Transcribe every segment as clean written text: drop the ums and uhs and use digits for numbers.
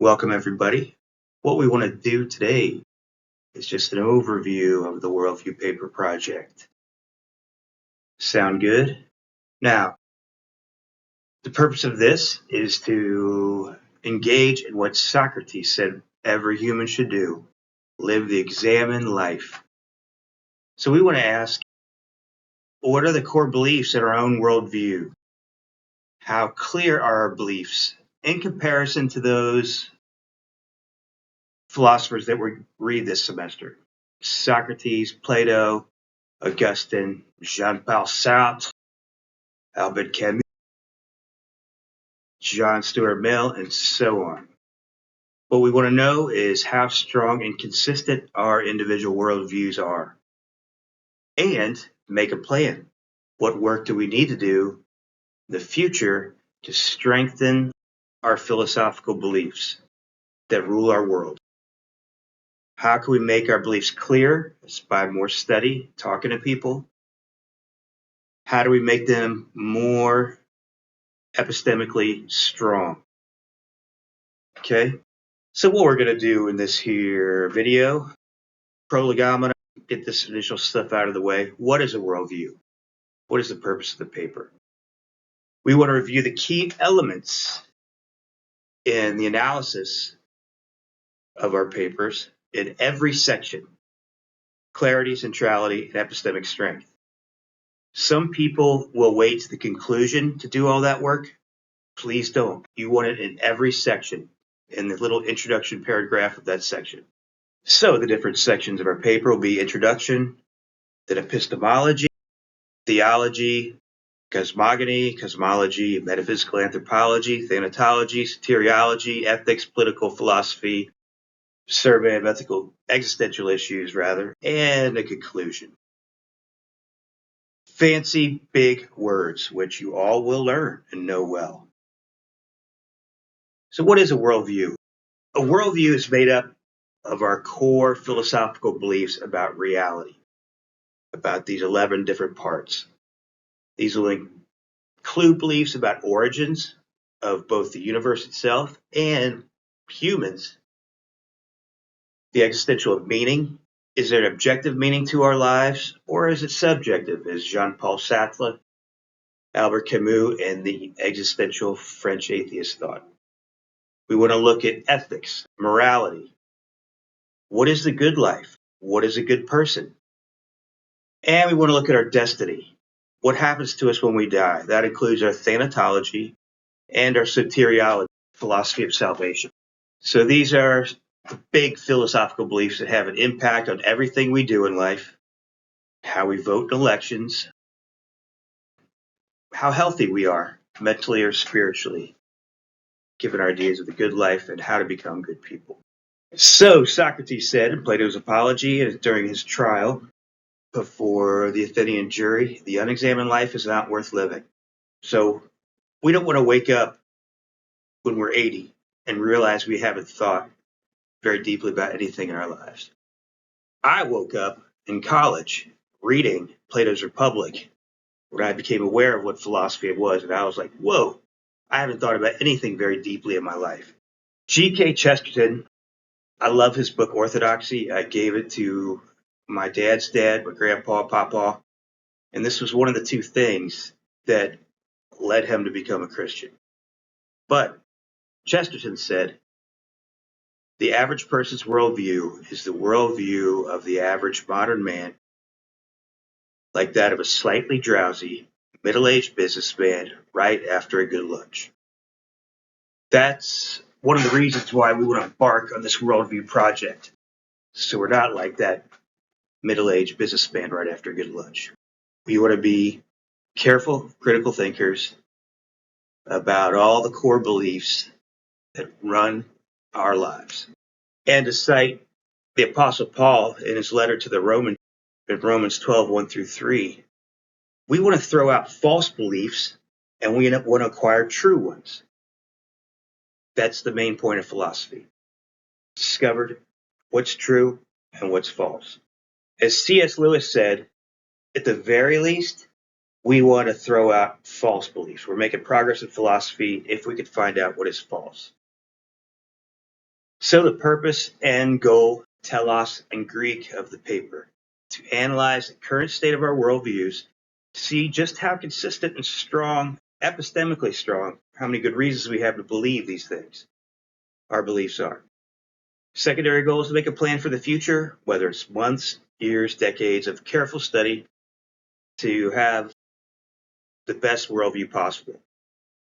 Welcome, everybody. What we want to do today is just an overview of the Worldview paper project. Sound good? Now, the purpose of this is to engage in what Socrates said every human should do: live the examined life. So we want to ask, what are the core beliefs in our own worldview? How clear are our beliefs in comparison to those philosophers that we read this semester? Socrates, Plato, Augustine, Jean-Paul Sartre, Albert Camus, John Stuart Mill, and so on. What we want to know is how strong and consistent our individual worldviews are, and make a plan. What work do we need to do in the future to strengthen our philosophical beliefs that rule our world? How can we make our beliefs clear? It's by more study, talking to people. How do we make them more epistemically strong? Okay, so what we're going to do in this here video, prolegomena, get this initial stuff out of the way. What is a worldview? What is the purpose of the paper? We want to review the key elements in the analysis of our papers in every section: clarity, centrality, and epistemic strength. Some people will wait to the conclusion to do all that work. Please don't. You want it in every section, in the little introduction paragraph of that section. So the different sections of our paper will be introduction, then epistemology, theology, cosmology, metaphysical anthropology, thanatology, soteriology, ethics, political philosophy, survey of ethical existential issues, and a conclusion. Fancy big words, which you all will learn and know well. So what is a worldview? A worldview is made up of our core philosophical beliefs about reality, about these 11 different parts. These will include beliefs about origins of both the universe itself and humans, the existential of meaning. Is there an objective meaning to our lives, or is it subjective, as Jean-Paul Sartre, Albert Camus, and the existential French atheist thought? We want to look at ethics, morality. What is the good life? What is a good person? And we want to look at our destiny. What happens to us when we die? That includes our thanatology and our soteriology, philosophy of salvation. So these are the big philosophical beliefs that have an impact on everything we do in life: how we vote in elections, how healthy we are mentally or spiritually, given our ideas of the good life and how to become good people. So Socrates said in Plato's Apology during his trial before the Athenian jury, the unexamined life is not worth living. So we don't want to wake up when we're 80 and realize we haven't thought very deeply about anything in our lives. I woke up in college reading Plato's Republic when I became aware of what philosophy it was, and I was like, whoa, I haven't thought about anything very deeply in my life. G.K. Chesterton, I love his book Orthodoxy. I gave it to my dad's dad, my grandpa, papa, and this was one of the two things that led him to become a Christian. But Chesterton said, the average person's worldview is the worldview of the average modern man, like that of a slightly drowsy, middle-aged businessman right after a good lunch. That's one of the reasons why we want to embark on this worldview project. So we're not like that middle-aged businessman right after a good lunch. We want to be careful, critical thinkers about all the core beliefs that run our lives. And to cite the Apostle Paul in his letter to the Romans, in Romans 12, 1-3, we want to throw out false beliefs and we want to acquire true ones. That's the main point of philosophy. Discovered what's true and what's false. As C.S. Lewis said, at the very least, we want to throw out false beliefs. We're making progress in philosophy if we could find out what is false. So the purpose and goal, telos in Greek, of the paper, to analyze the current state of our worldviews, to see just how consistent and strong, epistemically strong, how many good reasons we have to believe these things, our beliefs are. Secondary goal is to make a plan for the future, whether it's months, years, decades of careful study to have the best worldview possible,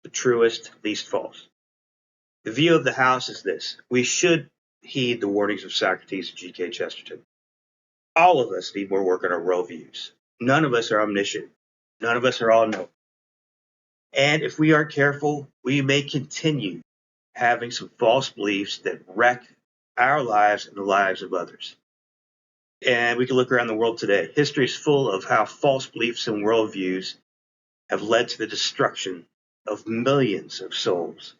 the truest, least false. The view of the house is this: we should heed the warnings of Socrates and G.K. Chesterton. All of us need more work on our worldviews. None of us are omniscient. None of us are all knowing. And if we aren't careful, we may continue having some false beliefs that wreck our lives and the lives of others. And we can look around the world today. History is full of how false beliefs and worldviews have led to the destruction of millions of souls.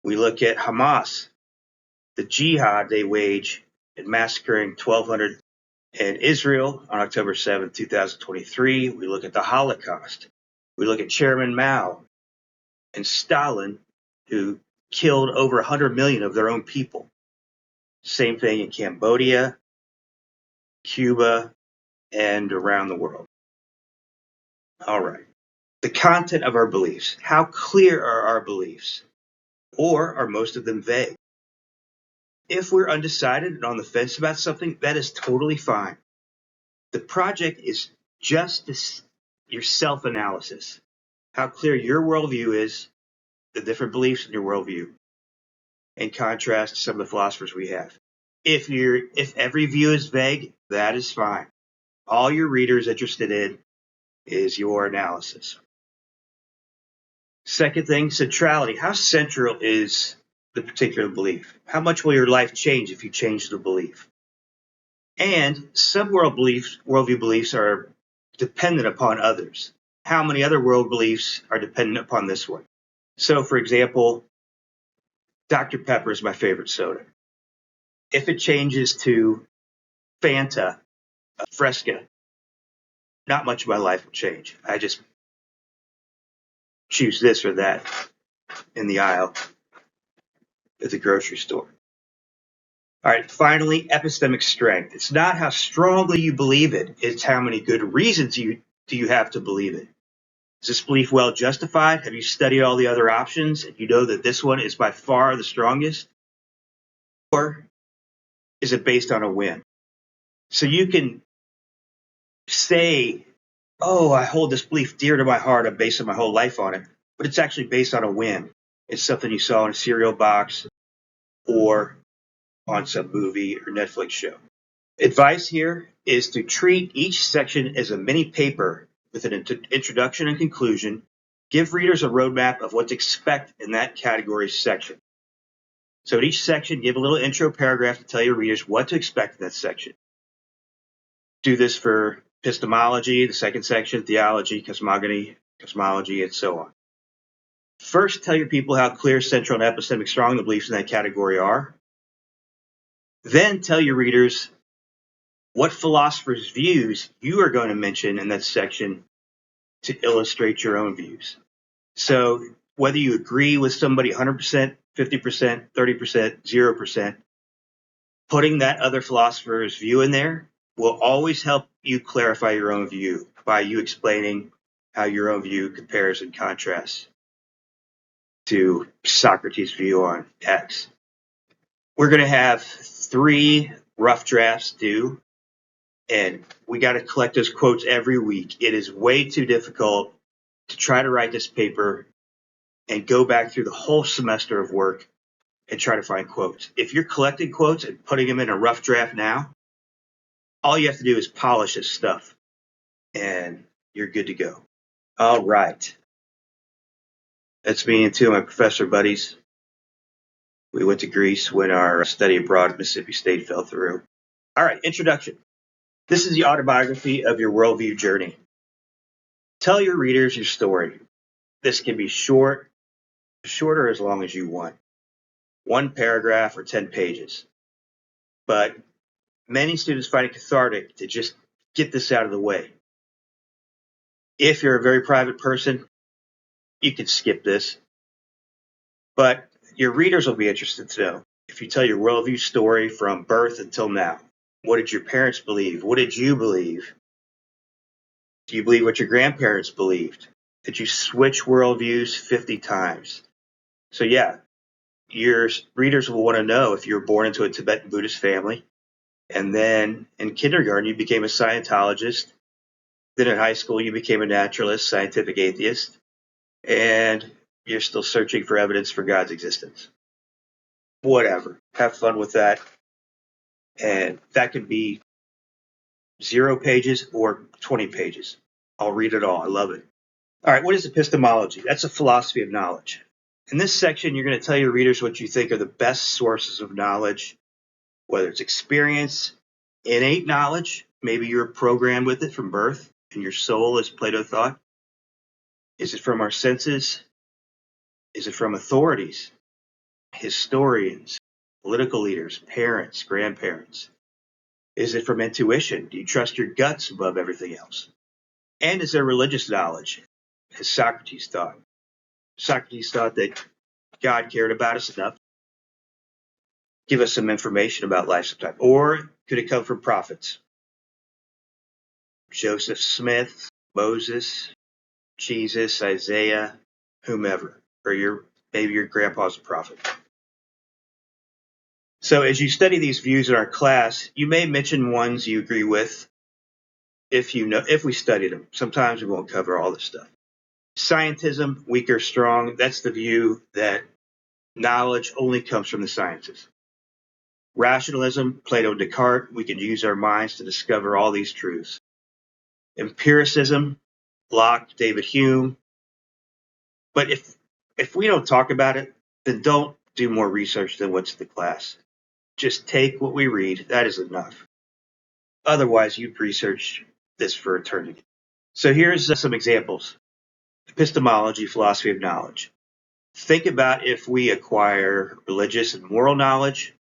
We look at Hamas, the jihad they wage in massacring 1,200 in Israel on October 7, 2023. We look at the Holocaust. We look at Chairman Mao and Stalin, who killed over 100 million of their own people. Same thing in Cambodia, Cuba, and around the world. All right. The content of our beliefs. How clear are our beliefs? Or are most of them vague? If we're undecided and on the fence about something, that is totally fine. The project is just your self-analysis. How clear your worldview is, the different beliefs in your worldview, in contrast to some of the philosophers we have. If every view is vague, that is fine. All your reader is interested in is your analysis. Second thing, centrality. How central is the particular belief? How much will your life change if you change the belief? And some worldview beliefs are dependent upon others. How many other world beliefs are dependent upon this one? So, for example, Dr. Pepper is my favorite soda. If it changes to Fanta, Fresca, not much of my life will change. I just choose this or that in the aisle at the grocery store. All right, finally, epistemic strength. It's not how strongly you believe it, it's how many good reasons do you have to believe it. Is this belief well justified? Have you studied all the other options and you know that this one is by far the strongest? Or is it based on a whim? So you can say, oh, I hold this belief dear to my heart, I'm basing my whole life on it, but it's actually based on a whim. It's something you saw in a cereal box or on some movie or Netflix show. Advice here is to treat each section as a mini paper with an introduction and conclusion. Give readers a roadmap of what to expect in that category section. So in each section, give a little intro paragraph to tell your readers what to expect in that section. Do this for epistemology, the second section, theology, cosmogony, cosmology, and so on. First, tell your people how clear, central, and epistemic strong the beliefs in that category are. Then tell your readers what philosophers' views you are going to mention in that section to illustrate your own views. So whether you agree with somebody 100%, 50%, 30%, 0%, putting that other philosopher's view in there will always help you clarify your own view by you explaining how your own view compares and contrasts to Socrates' view on X. We're going to have 3 rough drafts due, and we got to collect those quotes every week. It is way too difficult to try to write this paper and go back through the whole semester of work and try to find quotes. If you're collecting quotes and putting them in a rough draft now, all you have to do is polish this stuff and you're good to go. All right. That's me and 2 of my professor buddies. We went to Greece when our study abroad at Mississippi State fell through. All right, introduction. This is the autobiography of your worldview journey. Tell your readers your story. This can be short, shorter as long as you want. 1 paragraph or 10 pages. But many students find it cathartic to just get this out of the way. If you're a very private person, you can skip this. But your readers will be interested to know if you tell your worldview story from birth until now, what did your parents believe? What did you believe? Do you believe what your grandparents believed? Did you switch worldviews 50 times? So, yeah, your readers will want to know if you were born into a Tibetan Buddhist family, and then in kindergarten you became a Scientologist. Then in high school you became a naturalist, scientific atheist, and you're still searching for evidence for God's existence. Whatever. Have fun with that. And that could be 0 pages or 20 pages. I'll read it all. I love it. All right, what is epistemology? That's a philosophy of knowledge. In this section, you're going to tell your readers what you think are the best sources of knowledge, whether it's experience, innate knowledge, maybe you're programmed with it from birth, and your soul, as Plato thought. Is it from our senses? Is it from authorities, historians, political leaders, parents, grandparents? Is it from intuition? Do you trust your guts above everything else? And is there religious knowledge, as Socrates thought? Socrates thought that God cared about us enough to give us some information about life sometime. Or could it come from prophets? Joseph Smith, Moses, Jesus, Isaiah, whomever. Or maybe your grandpa's a prophet. So as you study these views in our class, you may mention ones you agree with if we studied them. Sometimes we won't cover all this stuff. Scientism, weak or strong, that's the view that knowledge only comes from the sciences. Rationalism, Plato and Descartes, we can use our minds to discover all these truths. Empiricism, Locke, David Hume. But if we don't talk about it, then don't do more research than what's in the class. Just take what we read. That is enough. Otherwise, you'd research this for eternity. So here's some examples. Epistemology, philosophy of knowledge. Think about if we acquire religious and moral knowledge.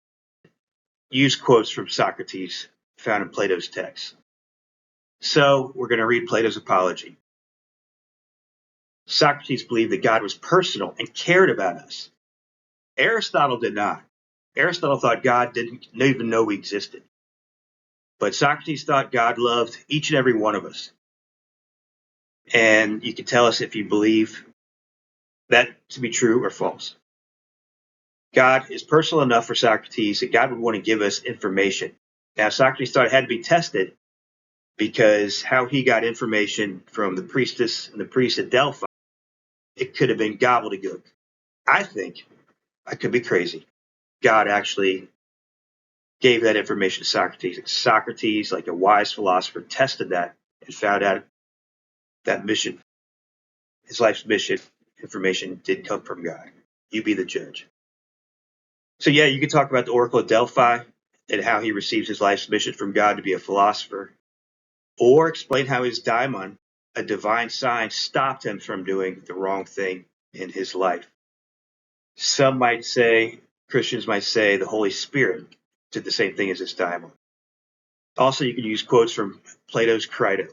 Use quotes from Socrates found in Plato's text. So we're going to read Plato's Apology. Socrates believed that God was personal and cared about us. Aristotle did not. Aristotle thought God didn't even know we existed. But Socrates thought God loved each and every one of us. And you can tell us if you believe that to be true or false. God is personal enough for Socrates that God would want to give us information. Now, Socrates thought it had to be tested because how he got information from the priestess and the priest at Delphi, it could have been gobbledygook. I think, I could be crazy, God actually gave that information to Socrates. Socrates, like a wise philosopher, tested that and found out that mission, his life's mission, information did come from God. You be the judge. So yeah, you can talk about the Oracle of Delphi and how he receives his life's mission from God to be a philosopher, or explain how his daimon, a divine sign, stopped him from doing the wrong thing in his life. Some might say, Christians might say, the Holy Spirit did the same thing as his daimon. Also, you can use quotes from Plato's Crito.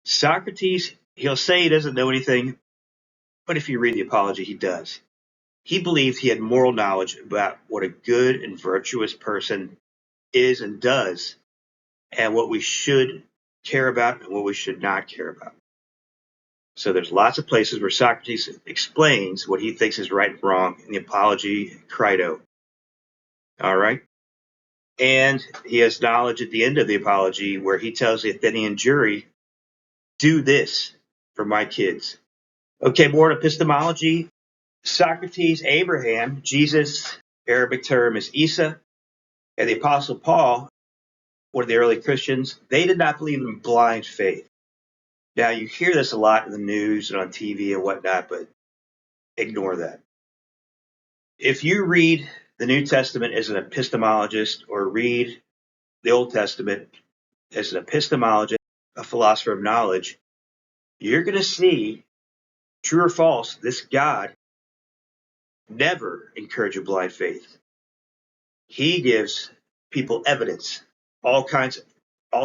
Socrates, he'll say he doesn't know anything, but if you read the Apology, he does. He believed he had moral knowledge about what a good and virtuous person is and does, and what we should care about and what we should not care about. So there's lots of places where Socrates explains what he thinks is right and wrong in the Apology, Crito. All right? And he has knowledge at the end of the Apology where he tells the Athenian jury, do this for my kids. Okay, more on epistemology. Socrates, Abraham, Jesus, Arabic term is Isa, and the Apostle Paul, one of the early Christians, they did not believe in blind faith. Now, you hear this a lot in the news and on TV and whatnot, but ignore that. If you read the New Testament as an epistemologist or read the Old Testament as an epistemologist, a philosopher of knowledge, you're going to see, true or false, this God never encouraged blind faith. He gives people evidence, all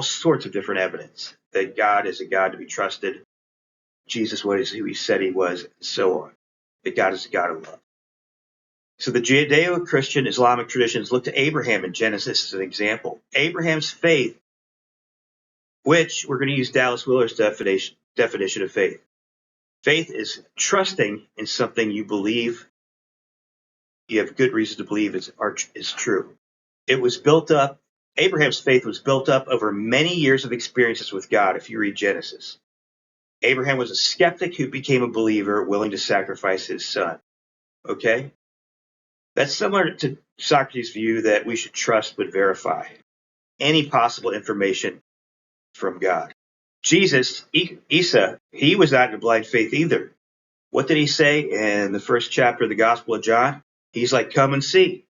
sorts of different evidence that God is a God to be trusted. Jesus was who he said he was, and so on. That God is a God of love. So the Judeo-Christian Islamic traditions look to Abraham in Genesis as an example. Abraham's faith, which we're going to use Dallas Willard's definition of faith. Faith is trusting in something you believe, you have good reason to believe is true. It was built up, Abraham's faith was built up over many years of experiences with God, if you read Genesis. Abraham was a skeptic who became a believer, willing to sacrifice his son. Okay? That's similar to Socrates' view that we should trust but verify any possible information from God. Jesus, Isa, he was not in blind faith either. What did he say in the first chapter of the Gospel of John? He's like, come and see.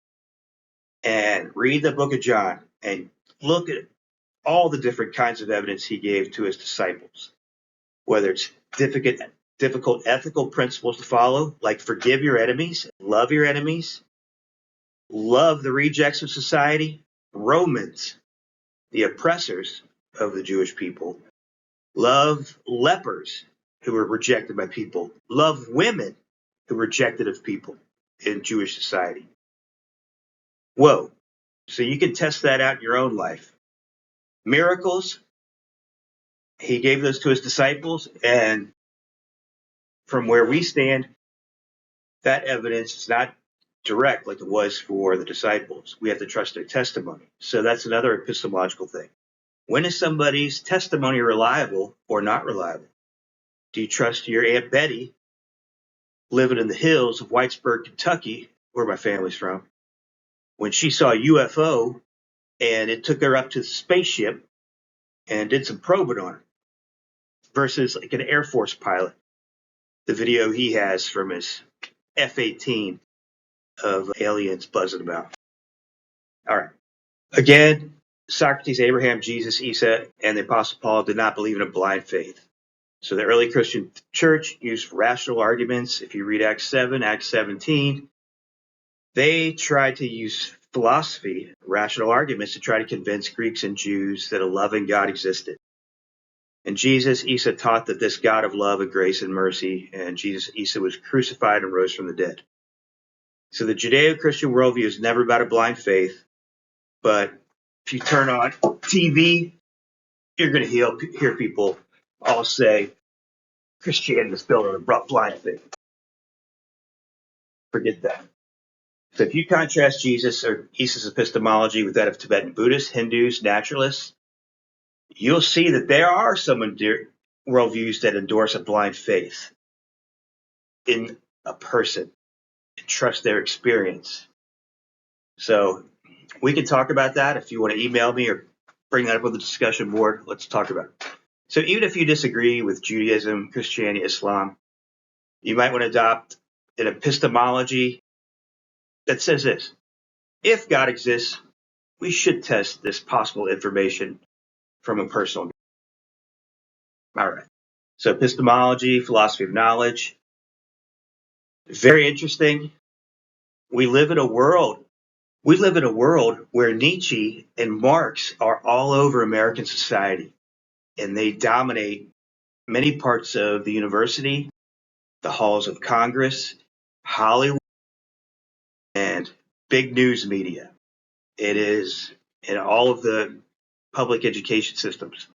And read the book of John and look at all the different kinds of evidence he gave to his disciples, whether it's difficult ethical principles to follow, like forgive your enemies, love your enemies, love the rejects of society, Romans, the oppressors of the Jewish people, love lepers who were rejected by people, love women who were rejected of people in Jewish society. Whoa. So you can test that out in your own life. Miracles, he gave those to his disciples, and from where we stand, that evidence is not direct like it was for the disciples. We have to trust their testimony. So that's another epistemological thing. When is somebody's testimony reliable or not reliable? Do you trust your Aunt Betty living in the hills of Whitesburg, Kentucky, where my family's from, when she saw a UFO and it took her up to the spaceship and did some probing on her, versus like an Air Force pilot, the video he has from his F-18 of aliens buzzing about. All right. Again, Socrates, Abraham, Jesus, Isa, and the Apostle Paul did not believe in a blind faith. So the early Christian church used rational arguments. If you read Acts 7, Acts 17, they tried to use philosophy, rational arguments, to try to convince Greeks and Jews that a loving God existed. And Jesus, Isa taught that this God of love and grace and mercy, and Jesus, Isa was crucified and rose from the dead. So the Judeo-Christian worldview is never about a blind faith, but if you turn on TV, you're going to hear people all say Christianity is built on a blind faith. Forget that. So if you contrast Jesus or Isa's epistemology with that of Tibetan Buddhists, Hindus, naturalists, you'll see that there are some worldviews that endorse a blind faith in a person and trust their experience. So we can talk about that. If you want to email me or bring that up on the discussion board, let's talk about it. So even if you disagree with Judaism, Christianity, Islam, you might want to adopt an epistemology that says this: if God exists, we should test this possible information from a personal. All right. So epistemology, philosophy of knowledge, very interesting. We live in a world where Nietzsche and Marx are all over American society, and they dominate many parts of the university, the halls of Congress, Hollywood, and big news media. It is in all of the public education systems.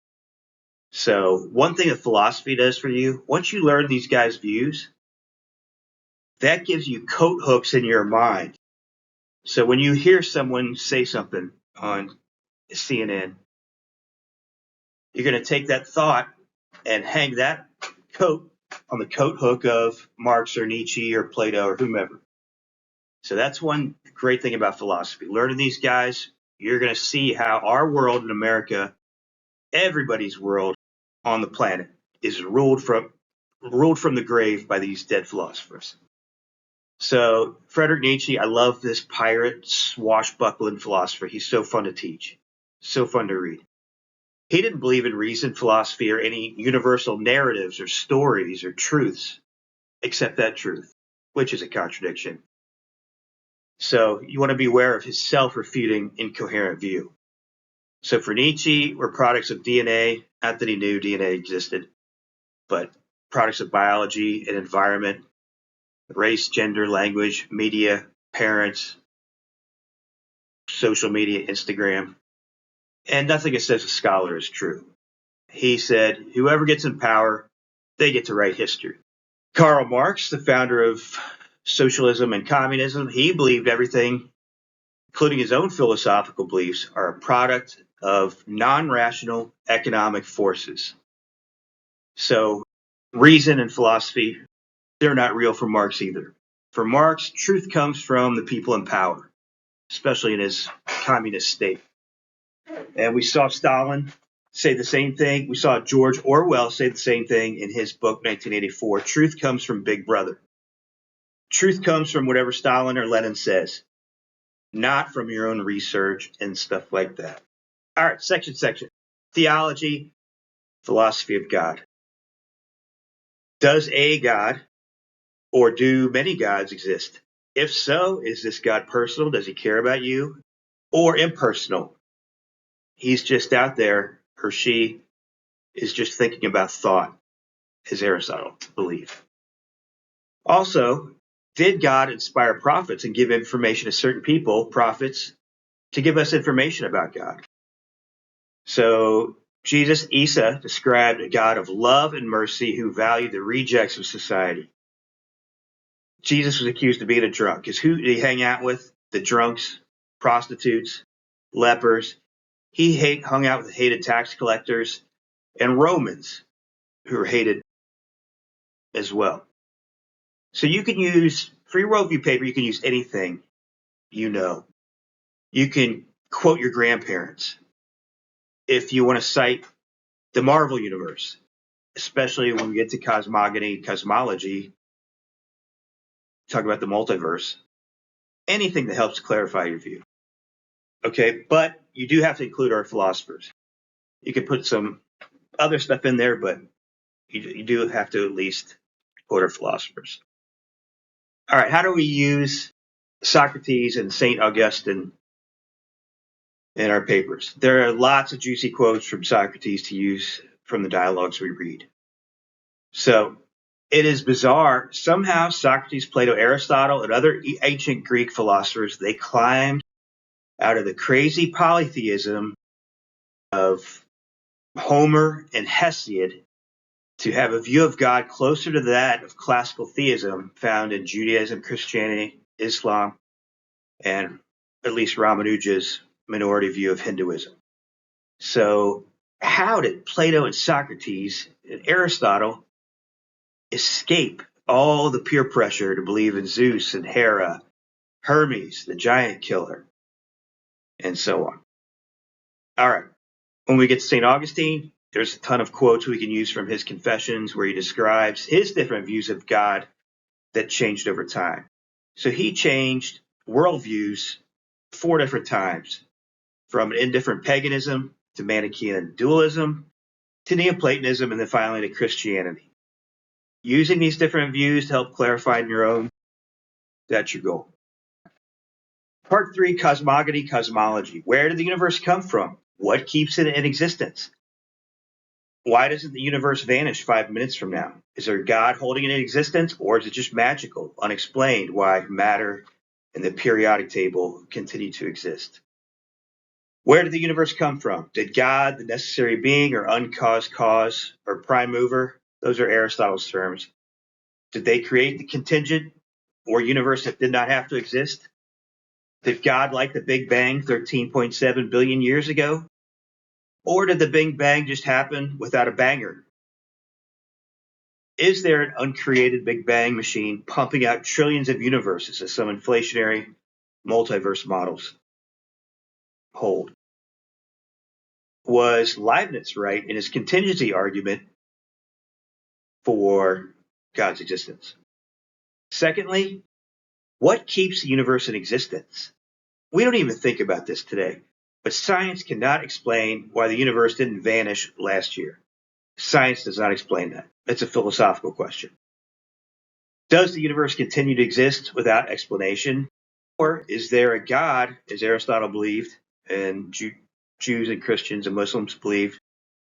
So one thing that philosophy does for you, once you learn these guys' views, that gives you coat hooks in your mind. So when you hear someone say something on CNN, you're going to take that thought and hang that coat on the coat hook of Marx or Nietzsche or Plato or whomever. So that's one great thing about philosophy. Learning these guys, you're going to see how our world in America, everybody's world on the planet, is ruled from the grave by these dead philosophers. So Friedrich Nietzsche, I love this pirate, swashbuckling philosopher. He's so fun to teach, so fun to read. He didn't believe in reason, philosophy, or any universal narratives or stories or truths, except that truth, which is a contradiction. So you want to be aware of his self-refuting, incoherent view. So for Nietzsche, we're products of DNA, not that he knew DNA existed, but products of biology and environment, race, gender, language, media, parents, social media, Instagram, and nothing it says a scholar is true. He said, whoever gets in power, they get to write history. Karl Marx, the founder of socialism and communism, he believed everything, including his own philosophical beliefs, are a product of non-rational economic forces. So reason and philosophy, they're not real for Marx either. For Marx, truth comes from the people in power, especially in his communist state. And we saw Stalin say the same thing. We saw George Orwell say the same thing in his book, 1984. Truth comes from Big Brother. Truth comes from whatever Stalin or Lenin says, not from your own research and stuff like that. All right, section. Theology, philosophy of God. Does a God or do many gods exist? If so, is this God personal? Does he care about you? Or impersonal? He's just out there, or she is just thinking about thought, as Aristotle believed. Also, did God inspire prophets and give information to certain people, prophets, to give us information about God? So Jesus, Isa, described a God of love and mercy who valued the rejects of society. Jesus was accused of being a drunk. Because who did he hang out with? The drunks, prostitutes, lepers. He hung out with hated tax collectors and Romans who were hated as well. So you can use, for your worldview paper, you can use anything you know. You can quote your grandparents. If you want to cite the Marvel universe, especially when we get to cosmogony, cosmology, talk about the multiverse, anything that helps clarify your view. Okay, but you do have to include our philosophers. You can put some other stuff in there, but you do have to at least quote our philosophers. All right, how do we use Socrates and St. Augustine in our papers? There are lots of juicy quotes from Socrates to use from the dialogues we read. So it is bizarre. Somehow Socrates, Plato, Aristotle, and other ancient Greek philosophers, they climbed out of the crazy polytheism of Homer and Hesiod to have a view of God closer to that of classical theism found in Judaism, Christianity, Islam, and at least Ramanuja's minority view of Hinduism. So how did Plato and Socrates and Aristotle escape all the peer pressure to believe in Zeus and Hera, Hermes, the giant killer, and so on? All right. When we get to St. Augustine, there's a ton of quotes we can use from his Confessions where he describes his different views of God that changed over time. So he changed worldviews 4 different times, from indifferent paganism to Manichaean dualism to Neoplatonism and then finally to Christianity. Using these different views to help clarify in your own, that's your goal. Part 3, cosmogony, cosmology. Where did the universe come from? What keeps it in existence? Why doesn't the universe vanish 5 minutes from now? Is there a God holding it in existence, or is it just magical, unexplained, why matter and the periodic table continue to exist? Where did the universe come from? Did God, the necessary being, or uncaused cause, or prime mover, those are Aristotle's terms, did they create the contingent or universe that did not have to exist? Did God like the Big Bang 13.7 billion years ago? Or did the Big Bang just happen without a banger? Is there an uncreated Big Bang machine pumping out trillions of universes as some inflationary multiverse models hold? Was Leibniz right in his contingency argument for God's existence? Secondly, what keeps the universe in existence? We don't even think about this today, but science cannot explain why the universe didn't vanish last year. Science does not explain that. It's a philosophical question. Does the universe continue to exist without explanation? Or is there a God, as Aristotle believed, and Jews and Christians and Muslims believe?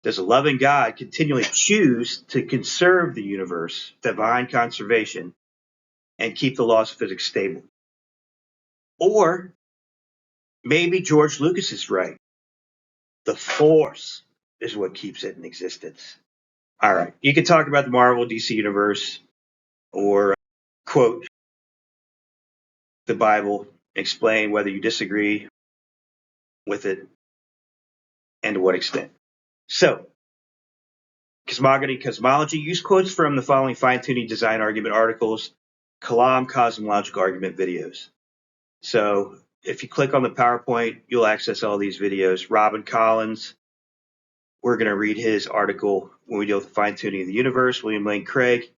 Does a loving God continually choose to conserve the universe, divine conservation, and keep the laws of physics stable? Or maybe George Lucas is right. The Force is what keeps it in existence. All right. You can talk about the Marvel DC universe or quote the Bible, explain whether you disagree with it and to what extent. So, cosmology, use quotes from the following fine-tuning design argument articles, Kalam cosmological argument videos. So, if you click on the PowerPoint, you'll access all these videos. Robin Collins, we're going to read his article when we deal with the fine-tuning of the universe. William Lane Craig,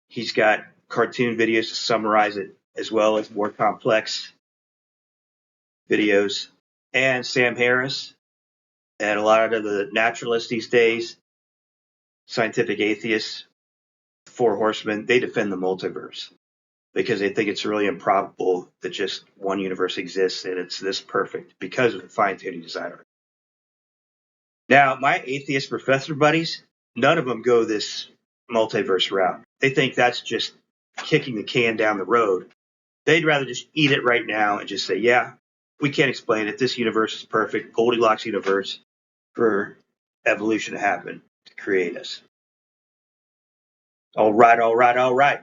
he's got cartoon videos to summarize it, as well as more complex videos. And Sam Harris, and a lot of the naturalists these days, scientific atheists, Four Horsemen, they defend the multiverse because they think it's really improbable that just one universe exists and it's this perfect because of the fine-tuning designer. Now, my atheist professor buddies, none of them go this multiverse route. They think that's just kicking the can down the road. They'd rather just eat it right now and just say, yeah, we can't explain it. This universe is perfect, Goldilocks universe for evolution to happen to create us. All right, all right, all right.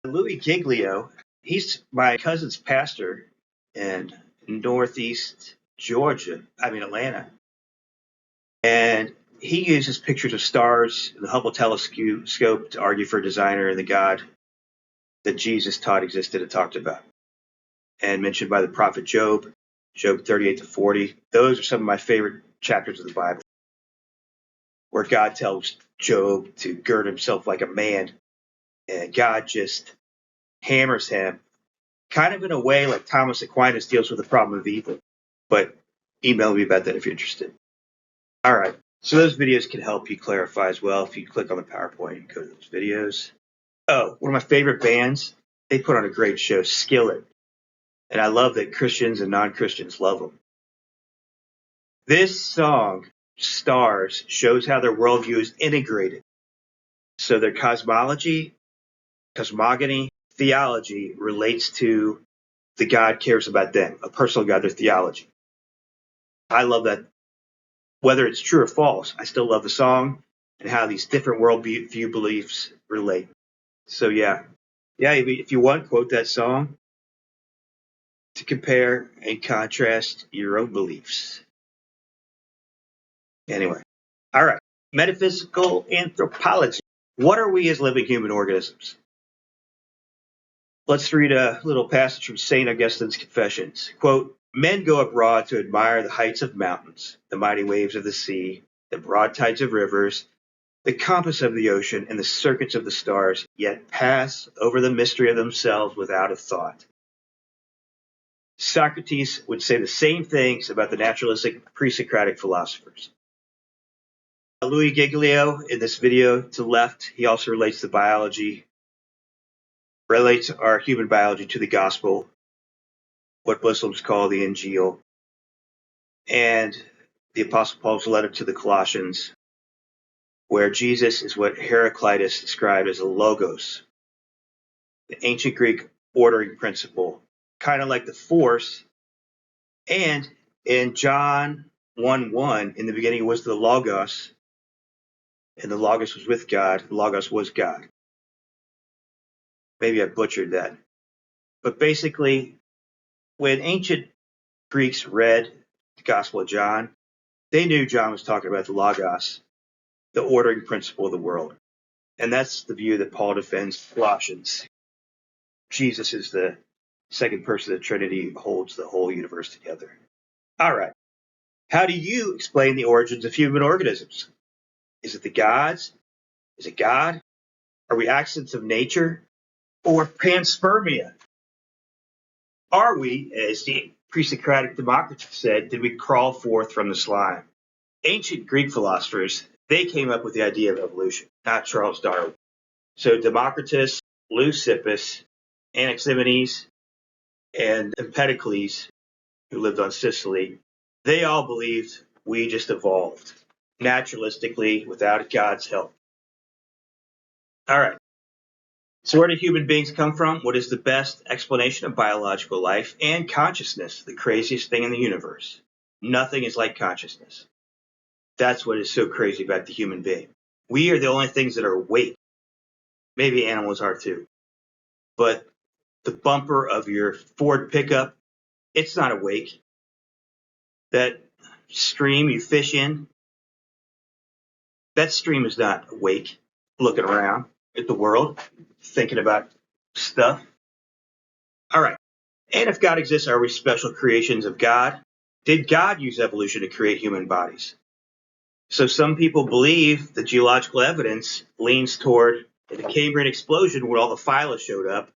Louis Giglio, he's my cousin's pastor in Northeast Georgia, Atlanta. And he uses pictures of stars in the Hubble telescope to argue for a designer and the God that Jesus taught existed and talked about. And mentioned by the prophet Job, Job 38 to 40. Those are some of my favorite chapters of the Bible, where God tells Job to gird himself like a man, and God just hammers him, kind of in a way like Thomas Aquinas deals with the problem of evil. But email me about that if you're interested. All right. So those videos can help you clarify as well. If you click on the PowerPoint and go to those videos. Oh, one of my favorite bands, they put on a great show, Skillet. And I love that Christians and non-Christians love them. This song, Stars, shows how their worldview is integrated. So their cosmology, cosmogony, theology relates to the God cares about them, a personal God, their theology. I love that. Whether it's true or false, I still love the song and how these different worldview beliefs relate. So yeah, if you want, quote that song to compare and contrast your own beliefs. Anyway, all right. Metaphysical anthropology. What are we as living human organisms? Let's read a little passage from St. Augustine's Confessions. Quote, men go abroad to admire the heights of mountains, the mighty waves of the sea, the broad tides of rivers, the compass of the ocean, and the circuits of the stars, yet pass over the mystery of themselves without a thought. Socrates would say the same things about the naturalistic pre-Socratic philosophers. Louis Giglio, in this video to the left, he also relates the biology, relates our human biology to the gospel, what Muslims call the Injil, and the Apostle Paul's letter to the Colossians, where Jesus is what Heraclitus described as a logos, the ancient Greek ordering principle, kind of like the force. And in John 1:1, in the beginning was the Logos, and the Logos was with God, the Logos was God. Maybe I butchered that. But basically, when ancient Greeks read the Gospel of John, they knew John was talking about the Logos, the ordering principle of the world. And that's the view that Paul defends Colossians. Jesus is the second person of the Trinity who holds the whole universe together. All right. How do you explain the origins of human organisms? Is it the gods? Is it God? Are we accidents of nature? Or panspermia? Are we, as the pre-Socratic Democritus said, did we crawl forth from the slime? Ancient Greek philosophers, they came up with the idea of evolution, not Charles Darwin. So Democritus, Leucippus, Anaximenes, and Empedocles, who lived on Sicily, they all believed we just evolved naturalistically without God's help. All right. So where do human beings come from? What is the best explanation of biological life and consciousness? The craziest thing in the universe. Nothing is like consciousness. That's what is so crazy about the human being. We are the only things that are awake. Maybe animals are too. But the bumper of your Ford pickup, it's not awake. That stream you fish in, that stream is not awake, looking around at the world, thinking about stuff. All right. And if God exists, are we special creations of God? Did God use evolution to create human bodies? So some people believe the geological evidence leans toward the Cambrian explosion where all the phyla showed up.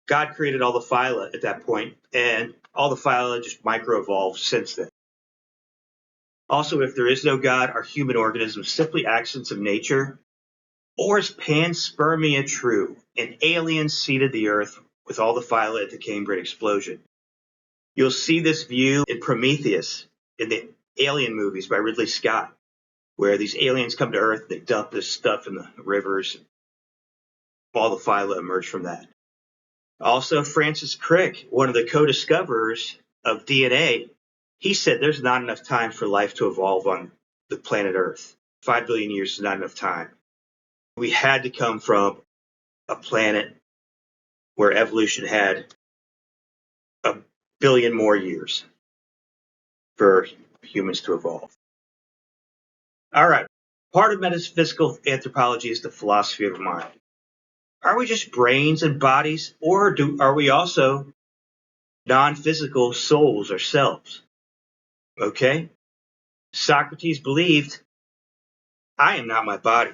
God created all the phyla at that point, and all the phyla just microevolved since then. Also, if there is no God, are human organisms simply accidents of nature? Or is panspermia true? An alien seeded the earth with all the phyla at the Cambrian explosion. You'll see this view in Prometheus in the Alien movies by Ridley Scott, where these aliens come to Earth, they dump this stuff in the rivers, all the phyla emerge from that. Also, Francis Crick, one of the co-discoverers of DNA, he said there's not enough time for life to evolve on the planet Earth. 5 billion years is not enough time. We had to come from a planet where evolution had a billion more years for humans to evolve. All right. Part of metaphysical anthropology is the philosophy of mind. Are we just brains and bodies, or are we also non-physical souls ourselves? Okay? Socrates believed, I am not my body.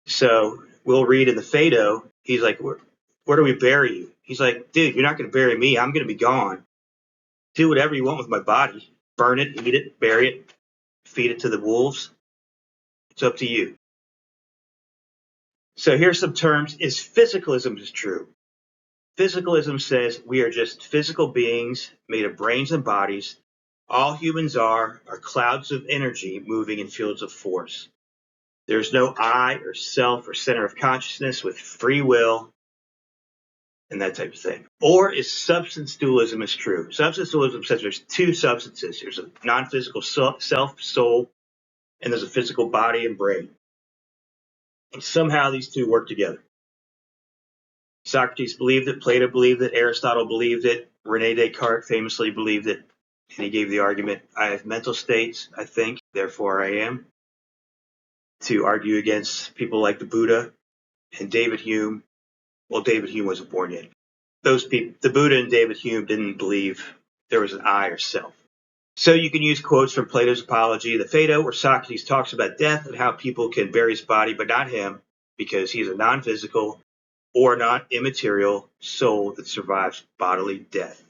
So we'll read in the Phaedo, he's like, where do we bury you? He's like, dude, you're not going to bury me. I'm going to be gone. Do whatever you want with my body. Burn it, eat it, bury it, feed it to the wolves. It's up to you. So here's some terms. Is physicalism is true? Physicalism says we are just physical beings made of brains and bodies. All humans are clouds of energy moving in fields of force. There's no I or self or center of consciousness with free will and that type of thing. Or is substance dualism is true? Substance dualism says there's two substances. There's a non-physical self, soul, and there's a physical body and brain. And somehow these two work together. Socrates believed it, Plato believed it, Aristotle believed it, Rene Descartes famously believed it, and he gave the argument, I have mental states, I think, therefore I am, to argue against people like the Buddha and David Hume. Well, David Hume wasn't born yet. Those people, the Buddha and David Hume, didn't believe there was an I or self. So you can use quotes from Plato's Apology, the Phaedo, where Socrates talks about death and how people can bury his body, but not him, because he's a non-physical or not immaterial soul that survives bodily death.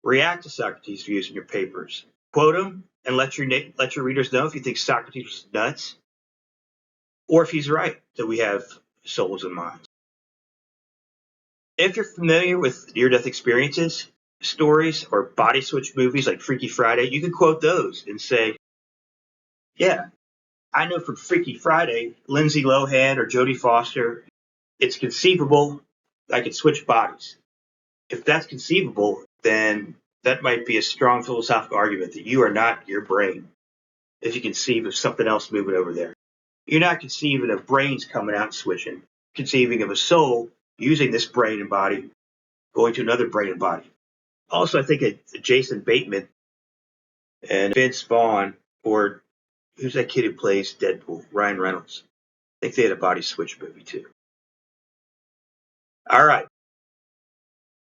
React to Socrates' views in your papers. Quote him and let your readers know if you think Socrates was nuts or if he's right that we have souls and minds. If you're familiar with near-death experiences, stories, or body switch movies like Freaky Friday, you can quote those and say, yeah, I know from Freaky Friday, Lindsay Lohan or Jodie Foster, it's conceivable I could switch bodies. If that's conceivable, then that might be a strong philosophical argument that you are not your brain. If you conceive of something else moving over there, you're not conceiving of brains coming out and switching, conceiving of a soul using this brain and body, going to another brain and body. Also, I think Jason Bateman and Vince Vaughn, or who's that kid who plays Deadpool, Ryan Reynolds. I think they had a body switch movie too. All right.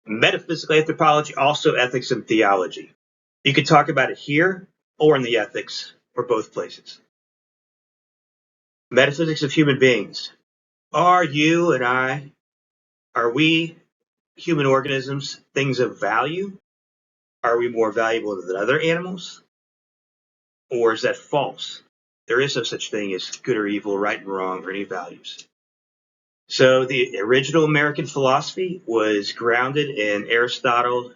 Metaphysical anthropology, also ethics and theology. You can talk about it here or in the ethics or both places. Metaphysics of human beings. Are you and I, are we human organisms things of value? Are we more valuable than other animals? Or is that false? There is no such thing as good or evil, right and wrong, or any values. So the original American philosophy was grounded in Aristotle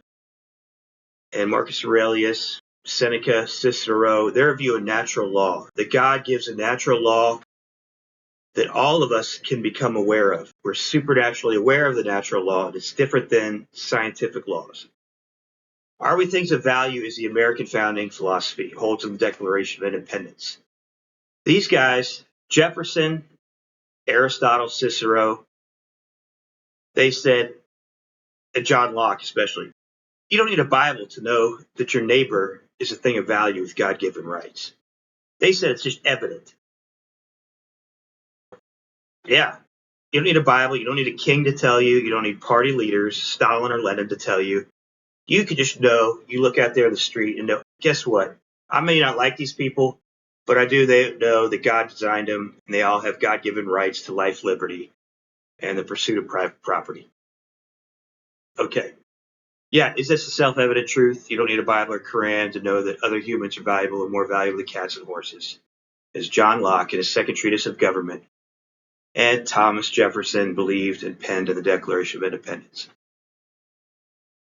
and Marcus Aurelius, Seneca, Cicero, their view of natural law. That God gives a natural law that all of us can become aware of. We're supernaturally aware of the natural law, and it's different than scientific laws. Are we things of value is the American founding philosophy, holds in the Declaration of Independence. These guys, Jefferson, Aristotle, Cicero, they said, and John Locke especially, you don't need a Bible to know that your neighbor is a thing of value with God-given rights. They said it's just evident. Yeah. You don't need a Bible. You don't need a king to tell you. You don't need party leaders, Stalin or Lenin, to tell you. You can just know. You look out there in the street and know, guess what? I may not like these people, but I do know that God designed them, and they all have God-given rights to life, liberty, and the pursuit of private property. Okay. Yeah, is this a self-evident truth? You don't need a Bible or Quran to know that other humans are valuable and more valuable than cats and horses. As John Locke in his second treatise of government and Thomas Jefferson believed and penned in the Declaration of Independence.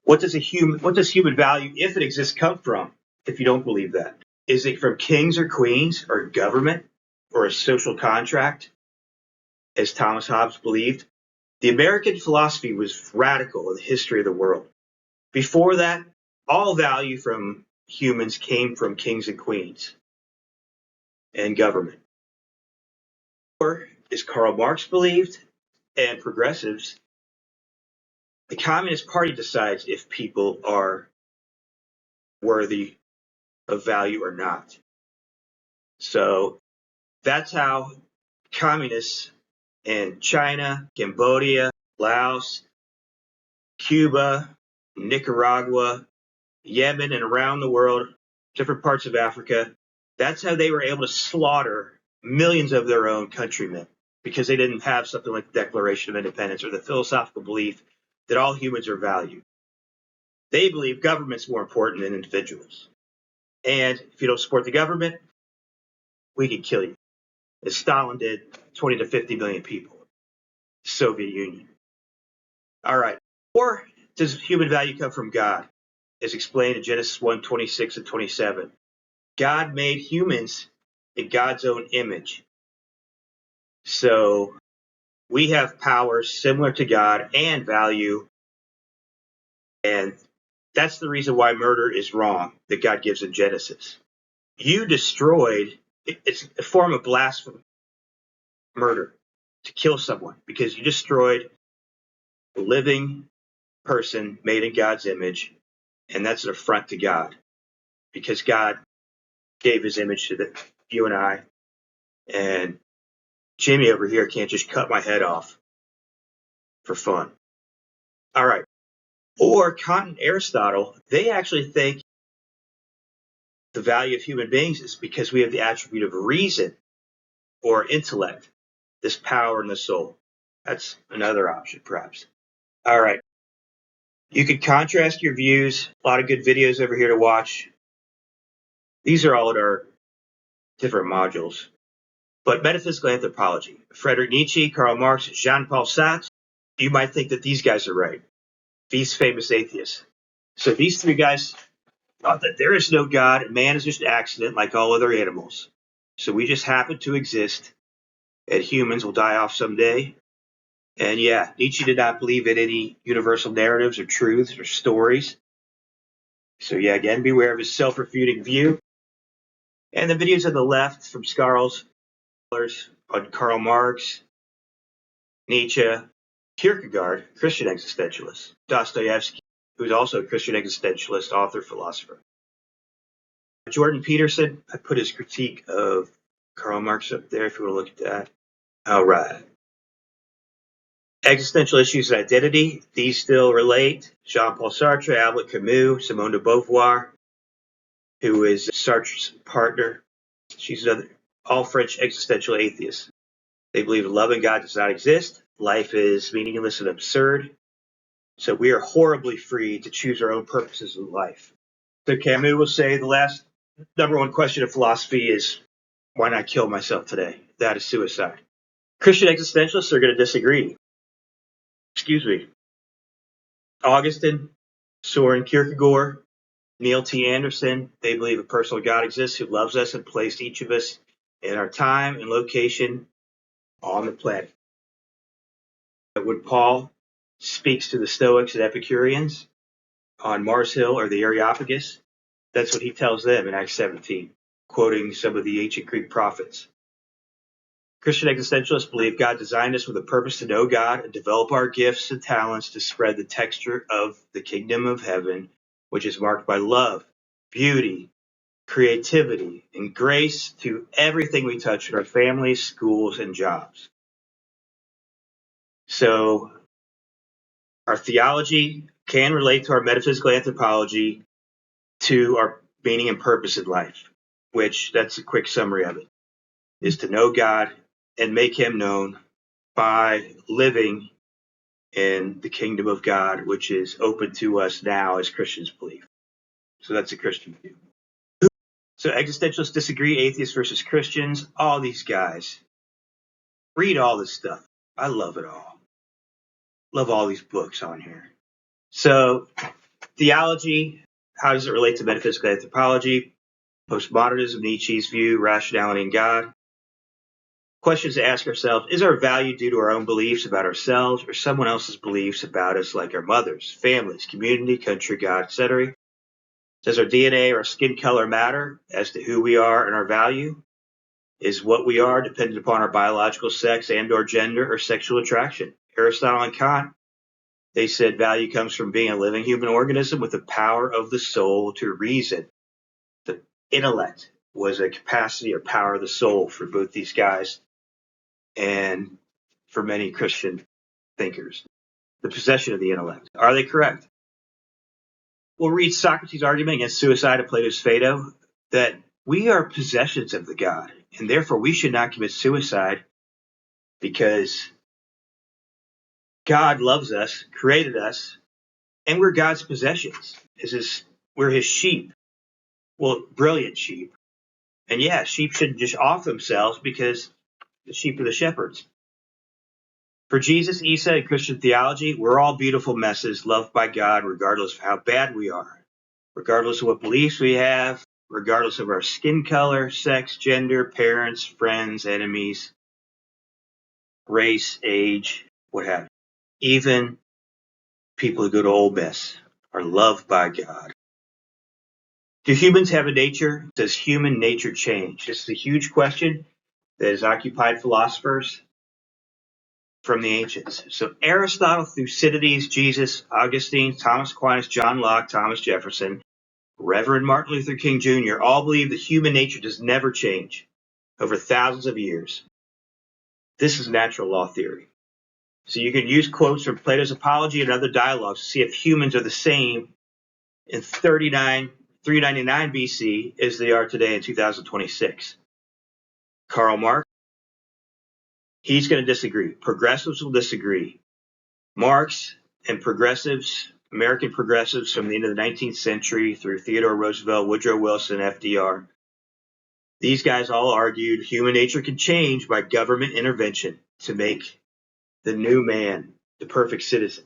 What does human value, if it exists, come from, if you don't believe that? Is it from kings or queens or government or a social contract, as Thomas Hobbes believed? The American philosophy was radical in the history of the world. Before that, all value from humans came from kings and queens and government. Or, as Karl Marx believed, and progressives, the Communist Party decides if people are worthy of value or not. So that's how communists in China, Cambodia, Laos, Cuba, Nicaragua, Yemen, and around the world, different parts of Africa, that's how they were able to slaughter millions of their own countrymen, because they didn't have something like the Declaration of Independence or the philosophical belief that all humans are valued. They believe government's more important than individuals. And if you don't support the government, we can kill you, as Stalin did 20 to 50 million people, the Soviet Union. All right. Or does human value come from God, as explained in Genesis 1:26 and 27? God made humans in God's own image. So we have powers similar to God and value. And that's the reason why murder is wrong that God gives in Genesis. You destroyed, it's a form of blasphemy, murder, to kill someone, because you destroyed a living person made in God's image. And that's an affront to God, because God gave his image to you and I. And Jimmy over here can't just cut my head off for fun. All right. Or Kant and Aristotle, they actually think the value of human beings is because we have the attribute of reason or intellect, this power in the soul. That's another option, perhaps. All right. You can contrast your views. A lot of good videos over here to watch. These are all in our different modules. But metaphysical anthropology, Friedrich Nietzsche, Karl Marx, Jean-Paul Sartre, you might think that these guys are right. These famous atheists. So these three guys thought that there is no God, and man is just an accident like all other animals. So we just happen to exist, and humans will die off someday. And yeah, Nietzsche did not believe in any universal narratives or truths or stories. So yeah, again, beware of his self-refuting view. And the videos on the left from scholars on Karl Marx, Nietzsche, Kierkegaard, Christian existentialist, Dostoevsky, who's also a Christian existentialist, author, philosopher. Jordan Peterson, I put his critique of Karl Marx up there if you want to look at that. All right. Existential issues and identity, these still relate. Jean-Paul Sartre, Albert Camus, Simone de Beauvoir, who is Sartre's partner. She's another, all French existential atheists. They believe a loving God does not exist. Life is meaningless and absurd. So we are horribly free to choose our own purposes in life. So Camus will say the last number one question of philosophy is, why not kill myself today? That is suicide. Christian existentialists are going to disagree. Excuse me. Augustine, Soren Kierkegaard, Neil T. Anderson, they believe a personal God exists who loves us and placed each of us in our time and location on the planet. When Paul speaks to the Stoics and Epicureans on Mars Hill or the Areopagus, that's what he tells them in Acts 17, quoting some of the ancient Greek prophets. Christian existentialists believe God designed us with a purpose to know God and develop our gifts and talents to spread the texture of the kingdom of heaven, which is marked by love, beauty, creativity, and grace to everything we touch in our families, schools, and jobs. So our theology can relate to our metaphysical anthropology to our meaning and purpose in life, which that's a quick summary of it, is to know God and make him known by living in the kingdom of God, which is open to us now as Christians believe. So that's a Christian view. So existentialists disagree, atheists versus Christians, all these guys. Read all this stuff. I love it all. Love all these books on here. So theology, how does it relate to metaphysical anthropology? Postmodernism, Nietzsche's view, rationality and God. Questions to ask ourselves, is our value due to our own beliefs about ourselves or someone else's beliefs about us, like our mothers, families, community, country, God, etc.? Does our DNA or our skin color matter as to who we are and our value? Is what we are dependent upon our biological sex and or gender or sexual attraction? Aristotle and Kant, they said value comes from being a living human organism with the power of the soul to reason. The intellect was a capacity or power of the soul for both these guys and for many Christian thinkers. The possession of the intellect. Are they correct? We'll read Socrates' argument against suicide of Plato's Phaedo, that we are possessions of the God, and therefore we should not commit suicide because God loves us, created us, and we're God's possessions. We're his sheep. Well, brilliant sheep. And yeah, sheep shouldn't just off themselves because the sheep are the shepherds. For Jesus, Isa, and Christian theology, we're all beautiful messes loved by God regardless of how bad we are, regardless of what beliefs we have, regardless of our skin color, sex, gender, parents, friends, enemies, race, age, what have you. Even people who go to Ole Miss are loved by God. Do humans have a nature? Does human nature change? This is a huge question that has occupied philosophers from the ancients. So Aristotle, Thucydides, Jesus, Augustine, Thomas Aquinas, John Locke, Thomas Jefferson, Reverend Martin Luther King Jr. all believe that human nature does never change over thousands of years. This is natural law theory. So you can use quotes from Plato's Apology and other dialogues to see if humans are the same in 399 BC as they are today in 2026. Karl Marx, he's going to disagree. Progressives will disagree. Marx and progressives, American progressives from the end of the 19th century through Theodore Roosevelt, Woodrow Wilson, FDR, these guys all argued human nature can change by government intervention to make the new man the perfect citizen.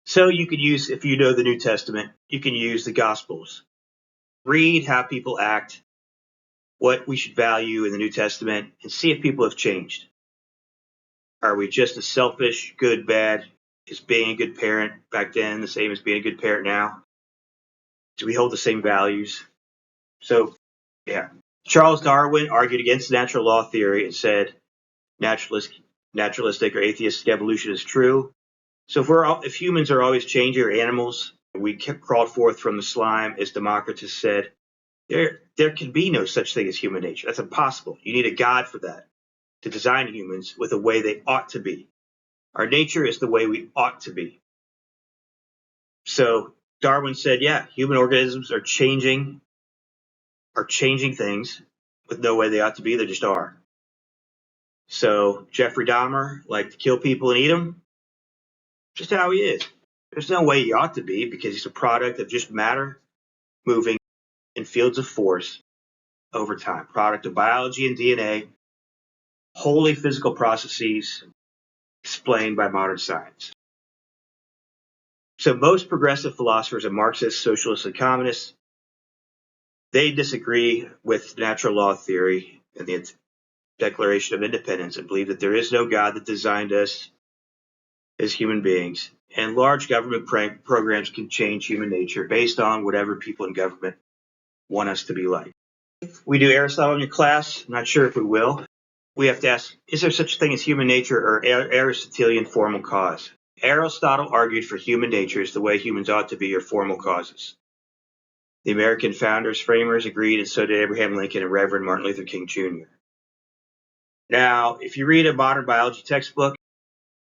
So you can use, if you know the New Testament, you can use the Gospels. Read how people act, what we should value in the New Testament, and see if people have changed. Are we just as selfish, good, bad? Is being a good parent back then the same as being a good parent now? Do we hold the same values? So, yeah. Charles Darwin argued against natural law theory and said naturalistic or atheistic evolution is true. So if humans are always changing, or animals, we crawled forth from the slime, as Democritus said, there can be no such thing as human nature. That's impossible. You need a God for that, to design humans with the way they ought to be. Our nature is the way we ought to be. So Darwin said, yeah, human organisms are changing things with no way they ought to be. They just are. So Jeffrey Dahmer liked to kill people and eat them. Just how he is. There's no way he ought to be, because he's a product of just matter moving in fields of force over time. Product of biology and DNA, wholly physical processes explained by modern science. So most progressive philosophers are Marxists, socialists, and communists. They disagree with natural law theory and the Declaration of Independence and believe that there is no God that designed us as human beings, and large government programs can change human nature based on whatever people in government want us to be like. We do Aristotle in your class. I'm not sure if we will. We have to ask, is there such a thing as human nature or Aristotelian formal cause? Aristotle argued for human nature is the way humans ought to be, or formal causes. The American founders, framers agreed, and so did Abraham Lincoln and Reverend Martin Luther King Jr. Now, if you read a modern biology textbook,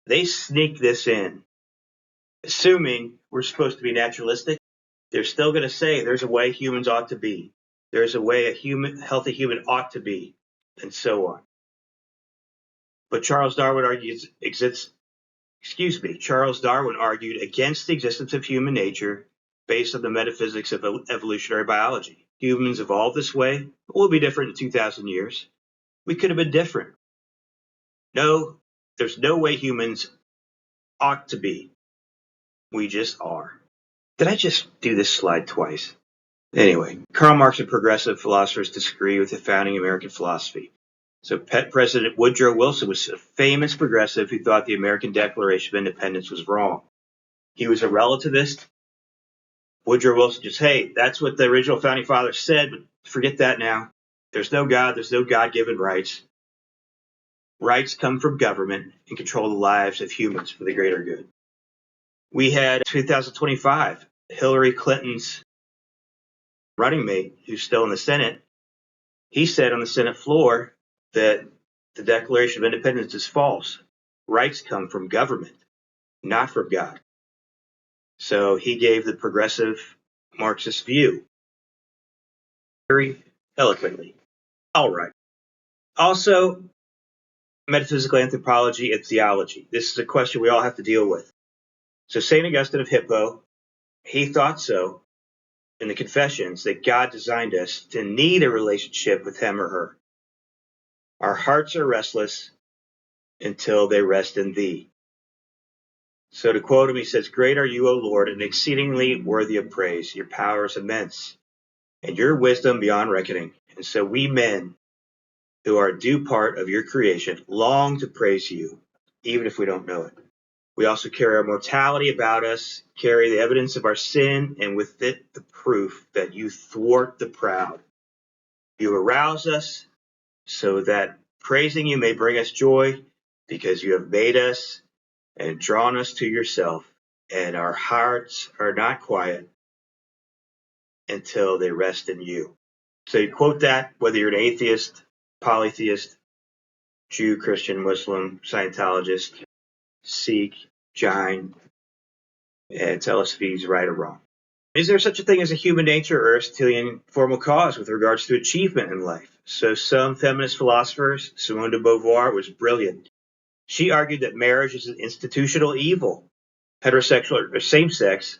they sneak this in. Assuming we're supposed to be naturalistic, they're still going to say there's a way humans ought to be. There's a way a healthy human ought to be, and so on. But Charles Darwin argued against the existence of human nature based on the metaphysics of evolutionary biology. Humans evolved this way. We'll be different in 2,000 years. We could have been different. No, there's no way humans ought to be. We just are. Did I just do this slide twice? Anyway, Karl Marx and progressive philosophers disagree with the founding American philosophy. So President Woodrow Wilson was a famous progressive who thought the American Declaration of Independence was wrong. He was a relativist. Woodrow Wilson just, hey, that's what the original founding fathers said, but forget that now. There's no God, there's no God-given rights. Rights come from government and control the lives of humans for the greater good. We had 2025, Hillary Clinton's running mate, who's still in the Senate. He said on the Senate floor that the Declaration of Independence is false. Rights come from government, not from God. So he gave the progressive Marxist view very eloquently. All right. Also, metaphysical anthropology and theology. This is a question we all have to deal with. So St. Augustine of Hippo, he thought so in the Confessions that God designed us to need a relationship with him or her. Our hearts are restless until they rest in thee. So to quote him, he says, great are you, O Lord, and exceedingly worthy of praise. Your power is immense, and your wisdom beyond reckoning. And so we men, who are a due part of your creation, long to praise you, even if we don't know it. We also carry our mortality about us, carry the evidence of our sin, and with it the proof that you thwart the proud. You arouse us so that praising you may bring us joy, because you have made us and drawn us to yourself, and our hearts are not quiet until they rest in you. So you quote that, whether you're an atheist, polytheist, Jew, Christian, Muslim, Scientologist, Sikh, Jain, and tell us if he's right or wrong. Is there such a thing as a human nature or Aristotelian formal cause with regards to achievement in life? So some feminist philosophers, Simone de Beauvoir was brilliant. She argued that marriage is an institutional evil. Heterosexual or same-sex,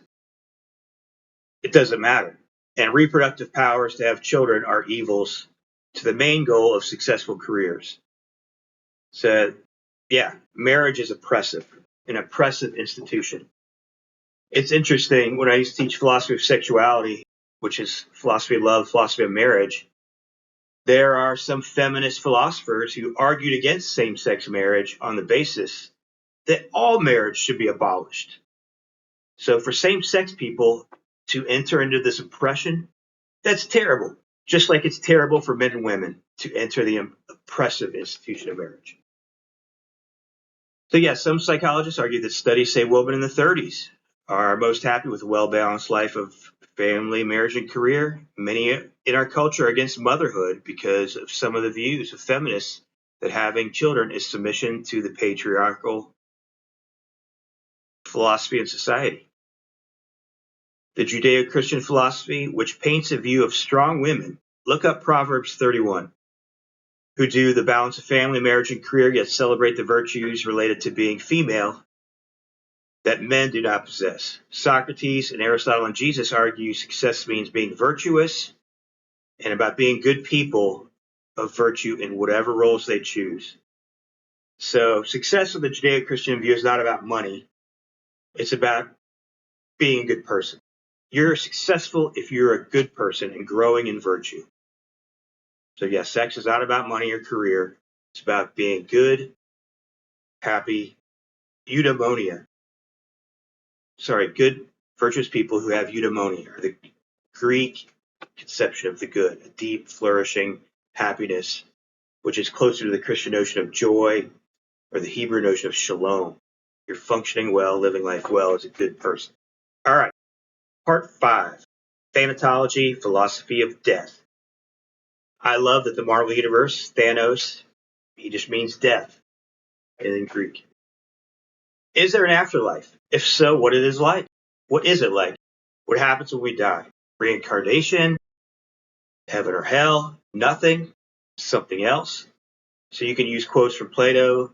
it doesn't matter. And reproductive powers to have children are evils to the main goal of successful careers. So, yeah, marriage is oppressive, an oppressive institution. It's interesting, when I used to teach philosophy of sexuality, which is philosophy of love, philosophy of marriage, there are some feminist philosophers who argued against same-sex marriage on the basis that all marriage should be abolished. So for same-sex people to enter into this oppression, that's terrible. Just like it's terrible for men and women to enter the oppressive institution of marriage. So yeah, some psychologists argue that studies say women in the 30s are most happy with a well-balanced life of family, marriage, and career. Many in our culture are against motherhood because of some of the views of feminists that having children is submission to the patriarchal philosophy and society. The Judeo-Christian philosophy, which paints a view of strong women, look up Proverbs 31, who do the balance of family, marriage, and career, yet celebrate the virtues related to being female that men do not possess. Socrates and Aristotle and Jesus argue success means being virtuous and about being good people of virtue in whatever roles they choose. So success of the Judeo-Christian view is not about money. It's about being a good person. You're successful if you're a good person and growing in virtue. So yes, sex is not about money or career. It's about being good, happy, eudaimonia. Good, virtuous people who have eudaimonia, or the Greek conception of the good, a deep, flourishing happiness, which is closer to the Christian notion of joy or the Hebrew notion of shalom. You're functioning well, living life well as a good person. All right, part 5, Thanatology, philosophy of death. I love that the Marvel Universe, Thanos, he just means death in Greek. Is there an afterlife? If so, what it is like? What is it like? What happens when we die? Reincarnation? Heaven or hell? Nothing? Something else? So you can use quotes from Plato's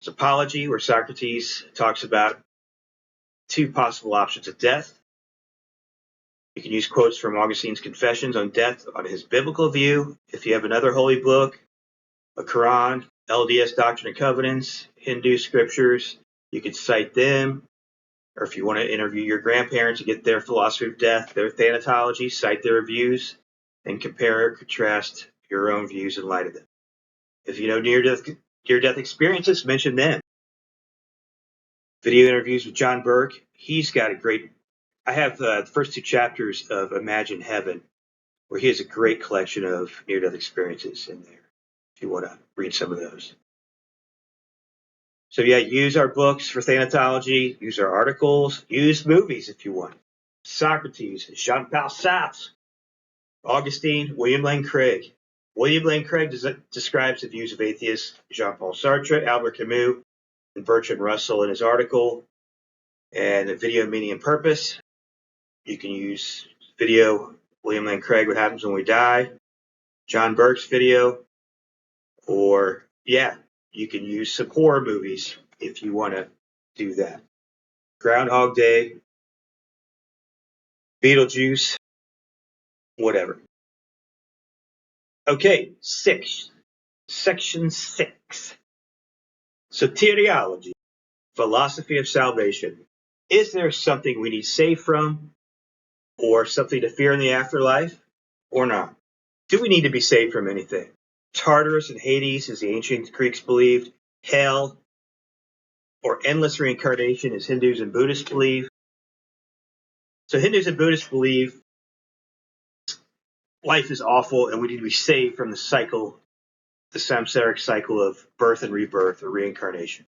Apology, where Socrates talks about 2 possible options of death. You can use quotes from Augustine's Confessions on death on his biblical view. If you have another holy book, a Quran, LDS Doctrine and Covenants, Hindu scriptures, you can cite them. Or if you want to interview your grandparents and get their philosophy of death, their thanatology, cite their views, and compare or contrast your own views in light of them. If you know near-death experiences, mention them. Video interviews with John Burke. He's got a great... I have the first 2 chapters of Imagine Heaven, where he has a great collection of near-death experiences in there, if you want to read some of those. So yeah, use our books for thanatology, use our articles, use movies if you want. Socrates, Jean-Paul Sartre, Augustine, William Lane Craig. William Lane Craig describes the views of atheists Jean-Paul Sartre, Albert Camus, and Bertrand Russell in his article, and a video Meaning and Purpose. You can use video William Lane Craig, What Happens When We Die, John Burke's video, or you can use some horror movies if you want to do that. Groundhog Day, Beetlejuice, whatever. Okay, section 6. Soteriology, philosophy of salvation. Is there something we need saved from, or something to fear in the afterlife, or not? Do we need to be saved from anything? Tartarus and Hades, as the ancient Greeks believed, hell, or endless reincarnation, as Hindus and Buddhists believe. So Hindus and Buddhists believe life is awful and we need to be saved from the cycle, the samsaric cycle of birth and rebirth, or reincarnation.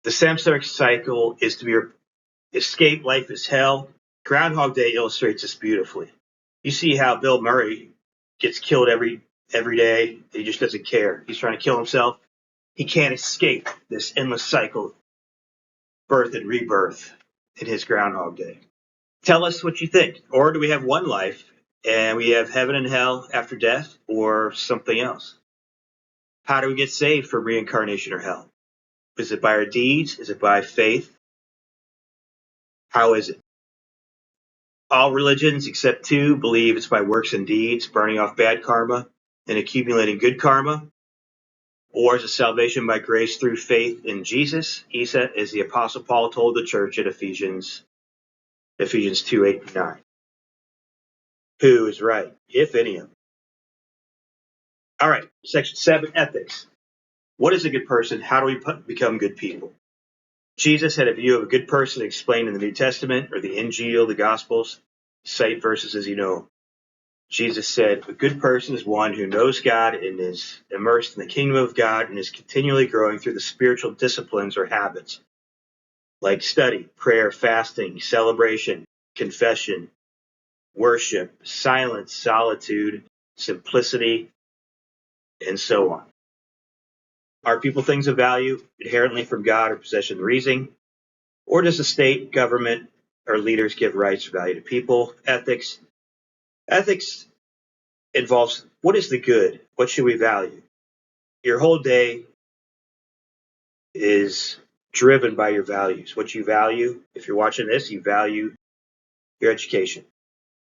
The samsaric cycle is to be escape life is hell. Groundhog Day illustrates this beautifully. You see how Bill Murray gets killed every day. He just doesn't care. He's trying to kill himself. He can't escape this endless cycle, birth and rebirth, in his Groundhog Day. Tell us what you think. Or do we have one life and we have heaven and hell after death, or something else? How do we get saved from reincarnation or hell? Is it by our deeds? Is it by faith? How is it? All religions except 2 believe it's by works and deeds, burning off bad karma and accumulating good karma. Or is it salvation by grace through faith in Jesus, Isa, as the Apostle Paul told the church at Ephesians 2:8-9. Who is right, if any of them? All right, section 7, ethics. What is a good person? How do we become good people? Jesus had a view of a good person explained in the New Testament, or the Injil, the Gospels. Cite verses as you know. Jesus said, a good person is one who knows God and is immersed in the kingdom of God and is continually growing through the spiritual disciplines or habits, like study, prayer, fasting, celebration, confession, worship, silence, solitude, simplicity, and so on. Are people things of value inherently from God or possession of reason? Or does the state, government, or leaders give rights or value to people? Ethics. Ethics involves what is the good? What should we value? Your whole day is driven by your values. What you value, if you're watching this, you value your education.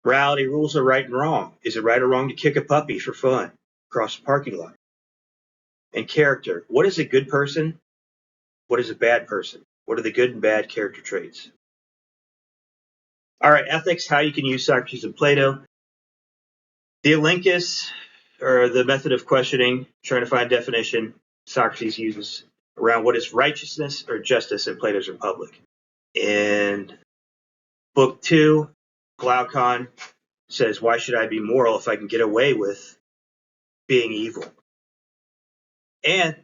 Morality, rules are right and wrong. Is it right or wrong to kick a puppy for fun across the parking lot? And character. What is a good person? What is a bad person? What are the good and bad character traits? All right, ethics, how you can use Socrates and Plato. Theolincus, or the method of questioning, trying to find definition, Socrates uses around what is righteousness or justice in Plato's Republic. In book 2, Glaucon says, why should I be moral if I can get away with being evil? And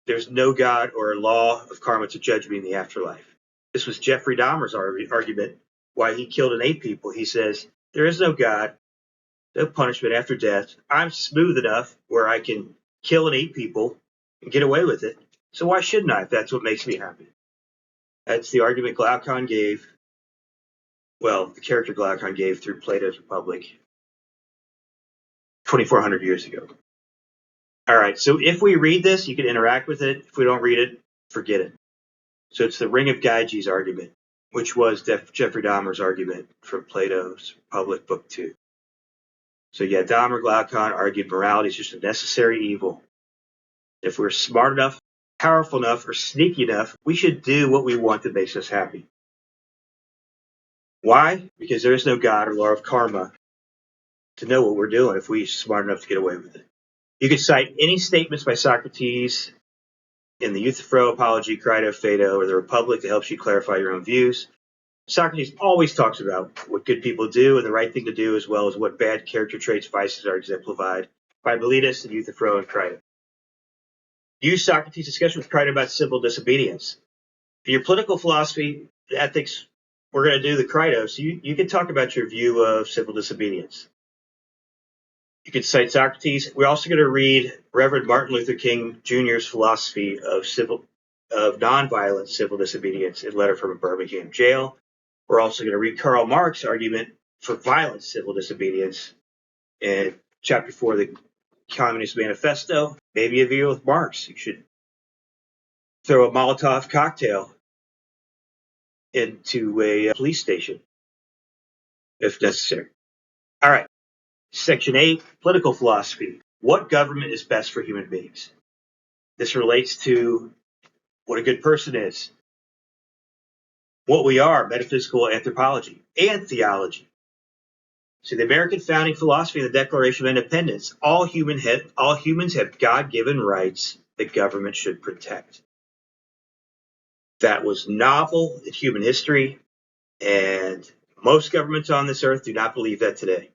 there's no God or law of karma to judge me in the afterlife. This was Jeffrey Dahmer's argument why he killed and ate people. He says, there is no God, no punishment after death. I'm smooth enough where I can kill and eat people and get away with it. So why shouldn't I if that's what makes me happy? That's the argument Glaucon gave. Well, the character Glaucon gave through Plato's Republic 2,400 years ago. All right, so if we read this, you can interact with it. If we don't read it, forget it. So it's the Ring of Gyges argument, which was Jeffrey Dahmer's argument from Plato's Republic, Book 2. So yeah, Dahmer, Glaucon argued morality is just a necessary evil. If we're smart enough, powerful enough, or sneaky enough, we should do what we want that makes us happy. Why? Because there is no God or law of karma to know what we're doing if we're smart enough to get away with it. You can cite any statements by Socrates in the Euthyphro, Apology, Crito, Phaedo, or the Republic that helps you clarify your own views. Socrates always talks about what good people do and the right thing to do, as well as what bad character traits, vices are exemplified by Miletus and Euthyphro and Crito. Use Socrates' discussion with Crito about civil disobedience. In your political philosophy, ethics, we're going to do the Crito, so you can talk about your view of civil disobedience. You can cite Socrates. We're also going to read Reverend Martin Luther King Jr.'s philosophy of nonviolent civil disobedience in Letter from a Birmingham Jail. We're also going to read Karl Marx's argument for violent civil disobedience in Chapter 4 of the Communist Manifesto. Maybe a video with Marx. You should throw a Molotov cocktail into a police station if necessary. All right. Section 8, Political Philosophy. What government is best for human beings? This relates to what a good person is, what we are, metaphysical anthropology, and theology. So the American founding philosophy and the Declaration of Independence, all humans have God-given rights that government should protect. That was novel in human history, and most governments on this earth do not believe that today.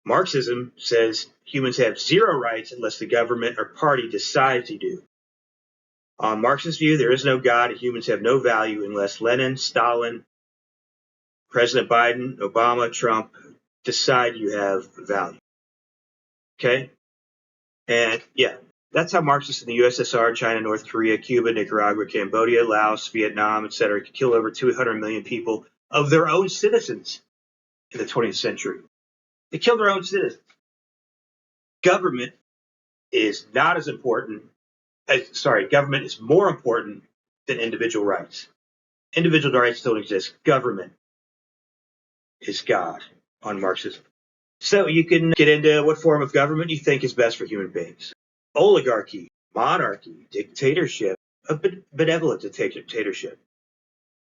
Marxism says humans have zero rights unless the government or party decides to do. On Marx's view, there is no God and humans have no value unless Lenin, Stalin, President Biden, Obama, Trump decide you have value. Okay? And yeah, that's how Marxists in the USSR, China, North Korea, Cuba, Nicaragua, Cambodia, Laos, Vietnam, etc. could kill over 200 million people of their own citizens in the 20th century. They killed their own citizens. Government is not as important government is more important than individual rights. Individual rights don't exist. Government is God on Marxism. So you can get into what form of government you think is best for human beings. Oligarchy, monarchy, dictatorship, a benevolent dictatorship,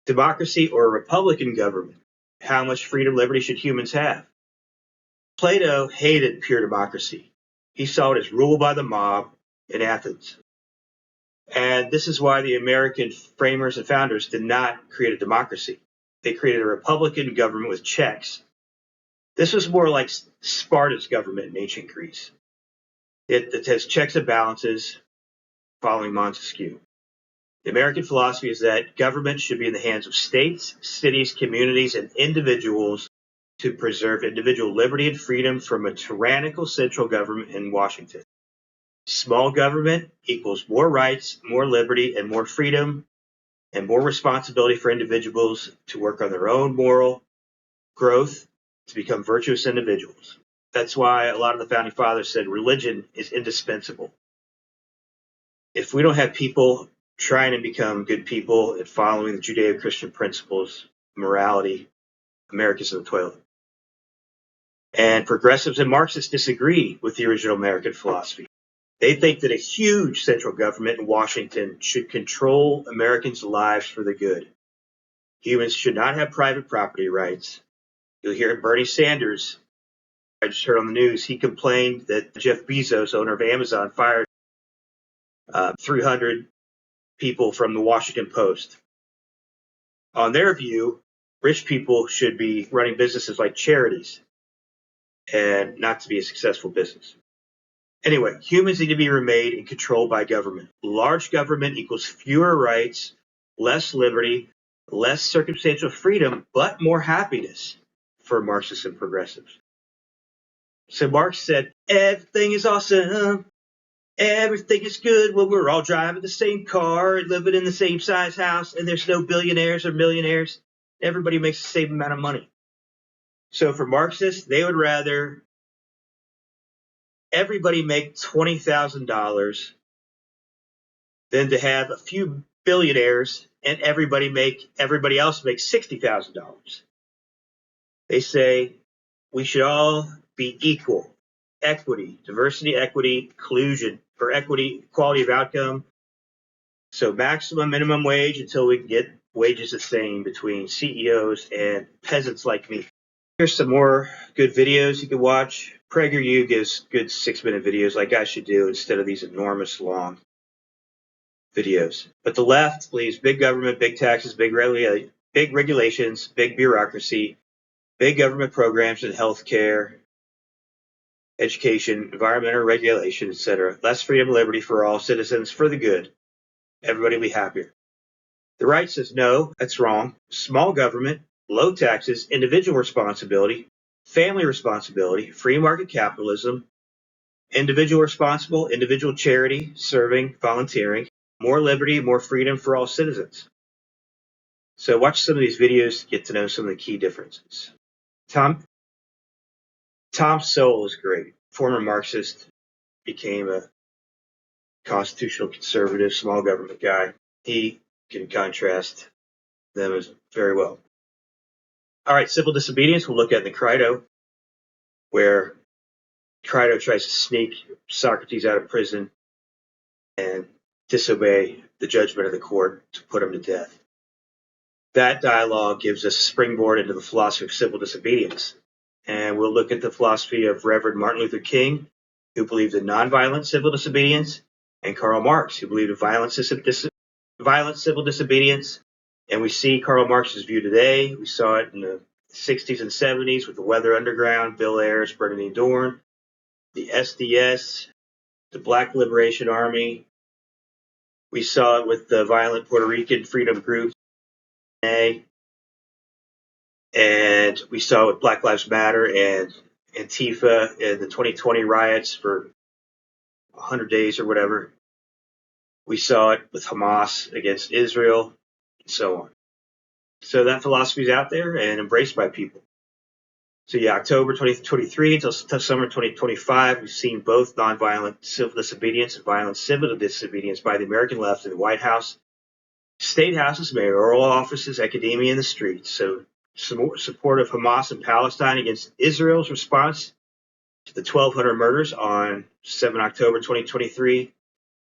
democracy or a republican government. How much freedom, liberty should humans have? Plato hated pure democracy. He saw it as rule by the mob in Athens. And this is why the American framers and founders did not create a democracy. They created a republican government with checks. This was more like Sparta's government in ancient Greece. It has checks and balances following Montesquieu. The American philosophy is that government should be in the hands of states, cities, communities, and individuals to preserve individual liberty and freedom from a tyrannical central government in Washington. Small government equals more rights, more liberty, and more freedom, and more responsibility for individuals to work on their own moral growth to become virtuous individuals. That's why a lot of the founding fathers said religion is indispensable. If we don't have people trying to become good people and following the Judeo-Christian principles, morality, America's in the toilet. And progressives and Marxists disagree with the original American philosophy. They think that a huge central government in Washington should control Americans' lives for the good. Humans should not have private property rights. You'll hear Bernie Sanders I just heard on the news, he complained that Jeff Bezos, owner of Amazon, fired 300 people from the Washington Post. On their view, rich people should be running businesses like charities and not to be a successful business. Anyway, humans need to be remade and controlled by government. Large government equals fewer rights, less liberty, less circumstantial freedom, but more happiness for Marxists and progressives. So Marx said, everything is awesome. Everything is good when we're all driving the same car and living in the same size house, and there's no billionaires or millionaires. Everybody makes the same amount of money. So for Marxists, they would rather everybody make $20,000 than to have a few billionaires and everybody else make $60,000. They say we should all be equal. Equity, diversity, equity, inclusion, for equity, quality of outcome. So maximum minimum wage until we can get wages the same between CEOs and peasants like me. Here's some more good videos you can watch. PragerU gives good 6-minute videos like I should do instead of these enormous long videos. But the left believes big government, big taxes, big regulations, big bureaucracy, big government programs in healthcare, education, environmental regulation, etc. Less freedom and liberty for all citizens for the good. Everybody will be happier. The right says no, that's wrong. Small government, low taxes, individual responsibility, family responsibility, free market capitalism, individual responsible, individual charity, serving, volunteering, more liberty, more freedom for all citizens. So watch some of these videos to get to know some of the key differences. Tom Sowell is great. Former Marxist, became a constitutional conservative, small government guy. He can contrast them as very well. All right, civil disobedience we'll look at in the Crito, where Crito tries to sneak Socrates out of prison and disobey the judgment of the court to put him to death. That dialogue gives us a springboard into the philosophy of civil disobedience. And we'll look at the philosophy of Reverend Martin Luther King, who believed in nonviolent civil disobedience, and Karl Marx, who believed in violent civil disobedience. And we see Karl Marx's view today. We saw it in the 60s and 70s with the Weather Underground, Bill Ayers, Bernardine Dohrn, the SDS, the Black Liberation Army. We saw it with the violent Puerto Rican freedom groups, and we saw it with Black Lives Matter and Antifa and the 2020 riots for 100 days or whatever. We saw it with Hamas against Israel, and so on. So that philosophy is out there and embraced by people. So yeah, October 2023 until summer 2025, we've seen both nonviolent civil disobedience and violent civil disobedience by the American left in the White House, state houses, mayoral offices, academia, and the streets. So support of Hamas and Palestine against Israel's response to the 1,200 murders on 7 October 2023,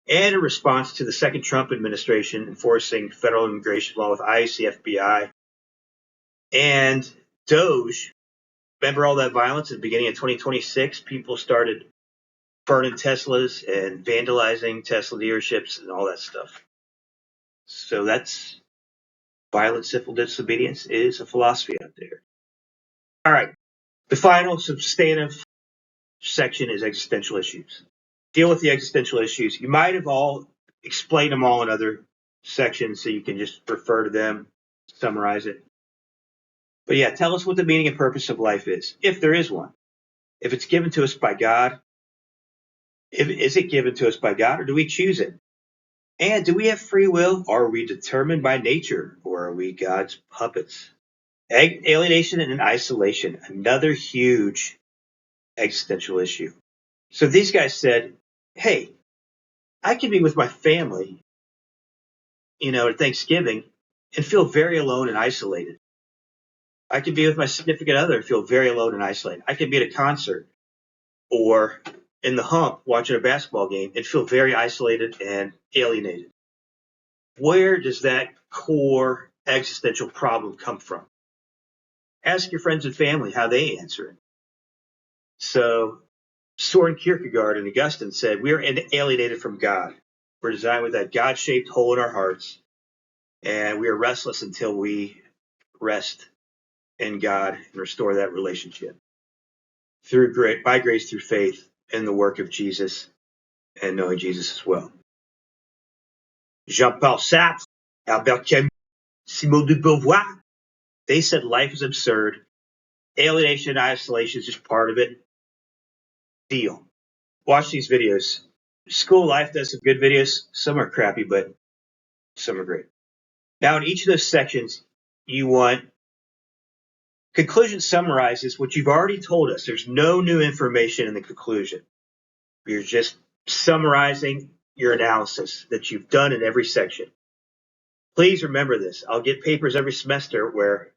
and in response to the second Trump administration enforcing federal immigration law with ICE, the FBI, and Doge. Remember all that violence at the beginning of 2026? People started burning Teslas and vandalizing Tesla dealerships and all that stuff. So that's violent civil disobedience is a philosophy out there. All right. The final substantive section is existential issues. Deal with the existential issues. You might have all explained them all in other sections, so you can just refer to them, summarize it. But yeah, tell us what the meaning and purpose of life is, if there is one. If it's given to us by God, is it given to us by God, or do we choose it? And do we have free will? Are we determined by nature, or are we God's puppets? Alienation and isolation, another huge existential issue. So these guys said, hey, I can be with my family, at Thanksgiving and feel very alone and isolated. I can be with my significant other and feel very alone and isolated. I can be at a concert or in the hump watching a basketball game and feel very isolated and alienated. Where does that core existential problem come from? Ask your friends and family how they answer it. So Soren Kierkegaard and Augustine said, we are alienated from God. We're designed with that God-shaped hole in our hearts, and we are restless until we rest in God and restore that relationship by grace through faith in the work of Jesus and knowing Jesus as well. Jean-Paul Sartre, Albert Camus, Simone de Beauvoir, they said life is absurd. Alienation and isolation is just part of it. Deal. Watch these videos. School Life does some good videos. Some are crappy, but some are great. Now, in each of those sections, you want conclusion summarizes what you've already told us. There's no new information in the conclusion. You're just summarizing your analysis that you've done in every section. Please remember this. I'll get papers every semester where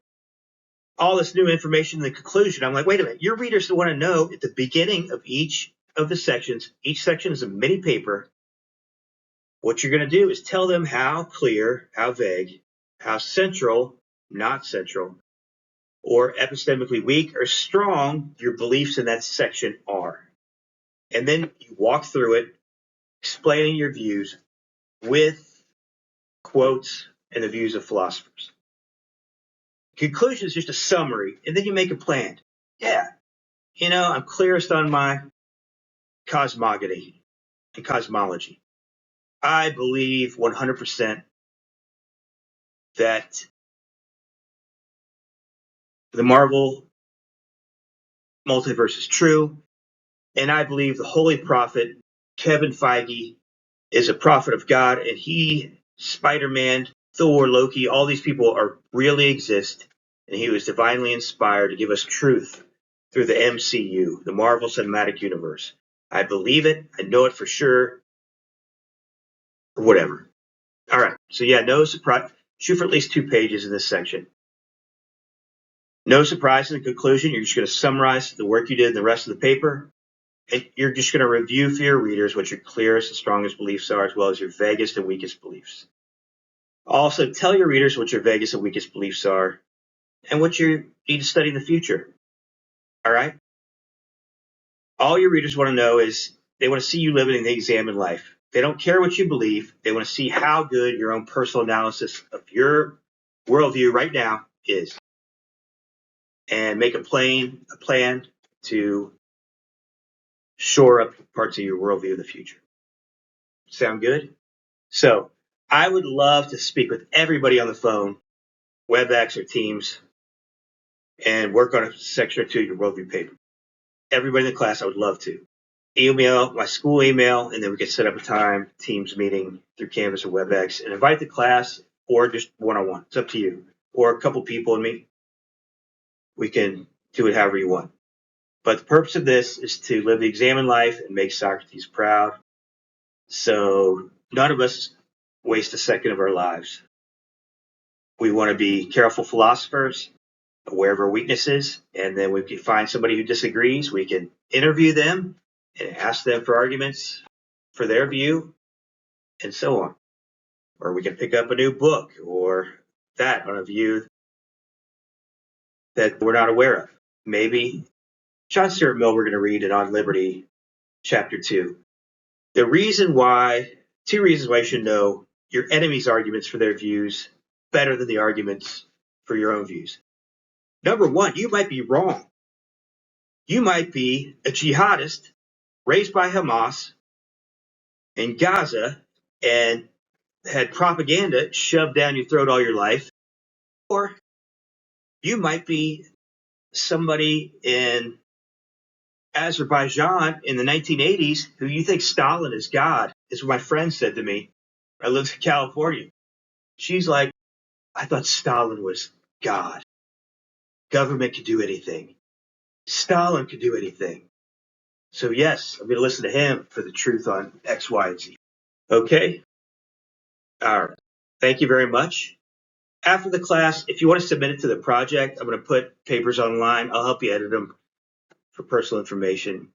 all this new information in the conclusion, I'm like, wait a minute, your readers want to know at the beginning of each of the sections, each section is a mini paper. What you're going to do is tell them how clear, how vague, how central, not central, or epistemically weak or strong your beliefs in that section are. And then you walk through it, explaining your views with quotes and the views of philosophers. Conclusion is just a summary, and then you make a plan. Yeah, I'm clearest on my cosmogony and cosmology. I believe 100% that the Marvel multiverse is true, and I believe the holy prophet Kevin Feige is a prophet of God, and he, Spider-Man, Thor, Loki, all these people really exist, and he was divinely inspired to give us truth through the MCU, the Marvel Cinematic Universe. I believe it. I know it for sure. Or whatever. All right. So yeah, no surprise. Shoot for at least 2 pages in this section. No surprise in the conclusion. You're just going to summarize the work you did in the rest of the paper. And you're just going to review for your readers what your clearest and strongest beliefs are, as well as your vaguest and weakest beliefs. Also, tell your readers what your vaguest and weakest beliefs are and what you need to study in the future. All right? All your readers want to know is they want to see you living the examined life. They don't care what you believe. They want to see how good your own personal analysis of your worldview right now is. And make a plan to shore up parts of your worldview in the future. Sound good? So I would love to speak with everybody on the phone, WebEx or Teams, and work on a section or two of your worldview paper. Everybody in the class, I would love to. Email my school email, and then we can set up a time, Teams meeting through Canvas or WebEx, and invite the class or just one-on-one. It's up to you. Or a couple people and me. We can do it however you want. But the purpose of this is to live the examined life and make Socrates proud. So none of us waste a second of our lives. We want to be careful philosophers, aware of our weaknesses, and then we can find somebody who disagrees. We can interview them and ask them for arguments for their view, and so on. Or we can pick up a new book or that on a view that we're not aware of. Maybe Stuart Mill we're going to read in On Liberty, Chapter 2. Two reasons why you should know your enemy's arguments for their views better than the arguments for your own views. Number one, you might be wrong. You might be a jihadist raised by Hamas in Gaza and had propaganda shoved down your throat all your life. Or you might be somebody in Azerbaijan in the 1980s who you think Stalin is God, is what my friend said to me. I lived in California. She's like, I thought Stalin was God. Government could do anything. Stalin could do anything. So yes, I'm going to listen to him for the truth on X, Y, and Z. Okay? All right. Thank you very much. After the class, if you want to submit it to the project, I'm going to put papers online. I'll help you edit them for personal information.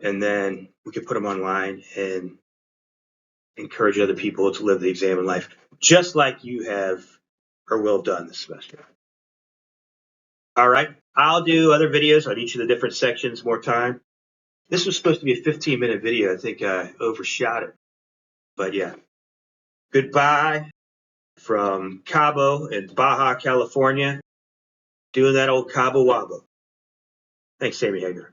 And then we can put them online and encourage other people to live the examined life, just like you have or will have done this semester. All right. I'll do other videos on each of the different sections more time. This was supposed to be a 15-minute video. I think I overshot it. But yeah, goodbye from Cabo in Baja California, doing that old Cabo Wabo. Thanks, Sammy Hager.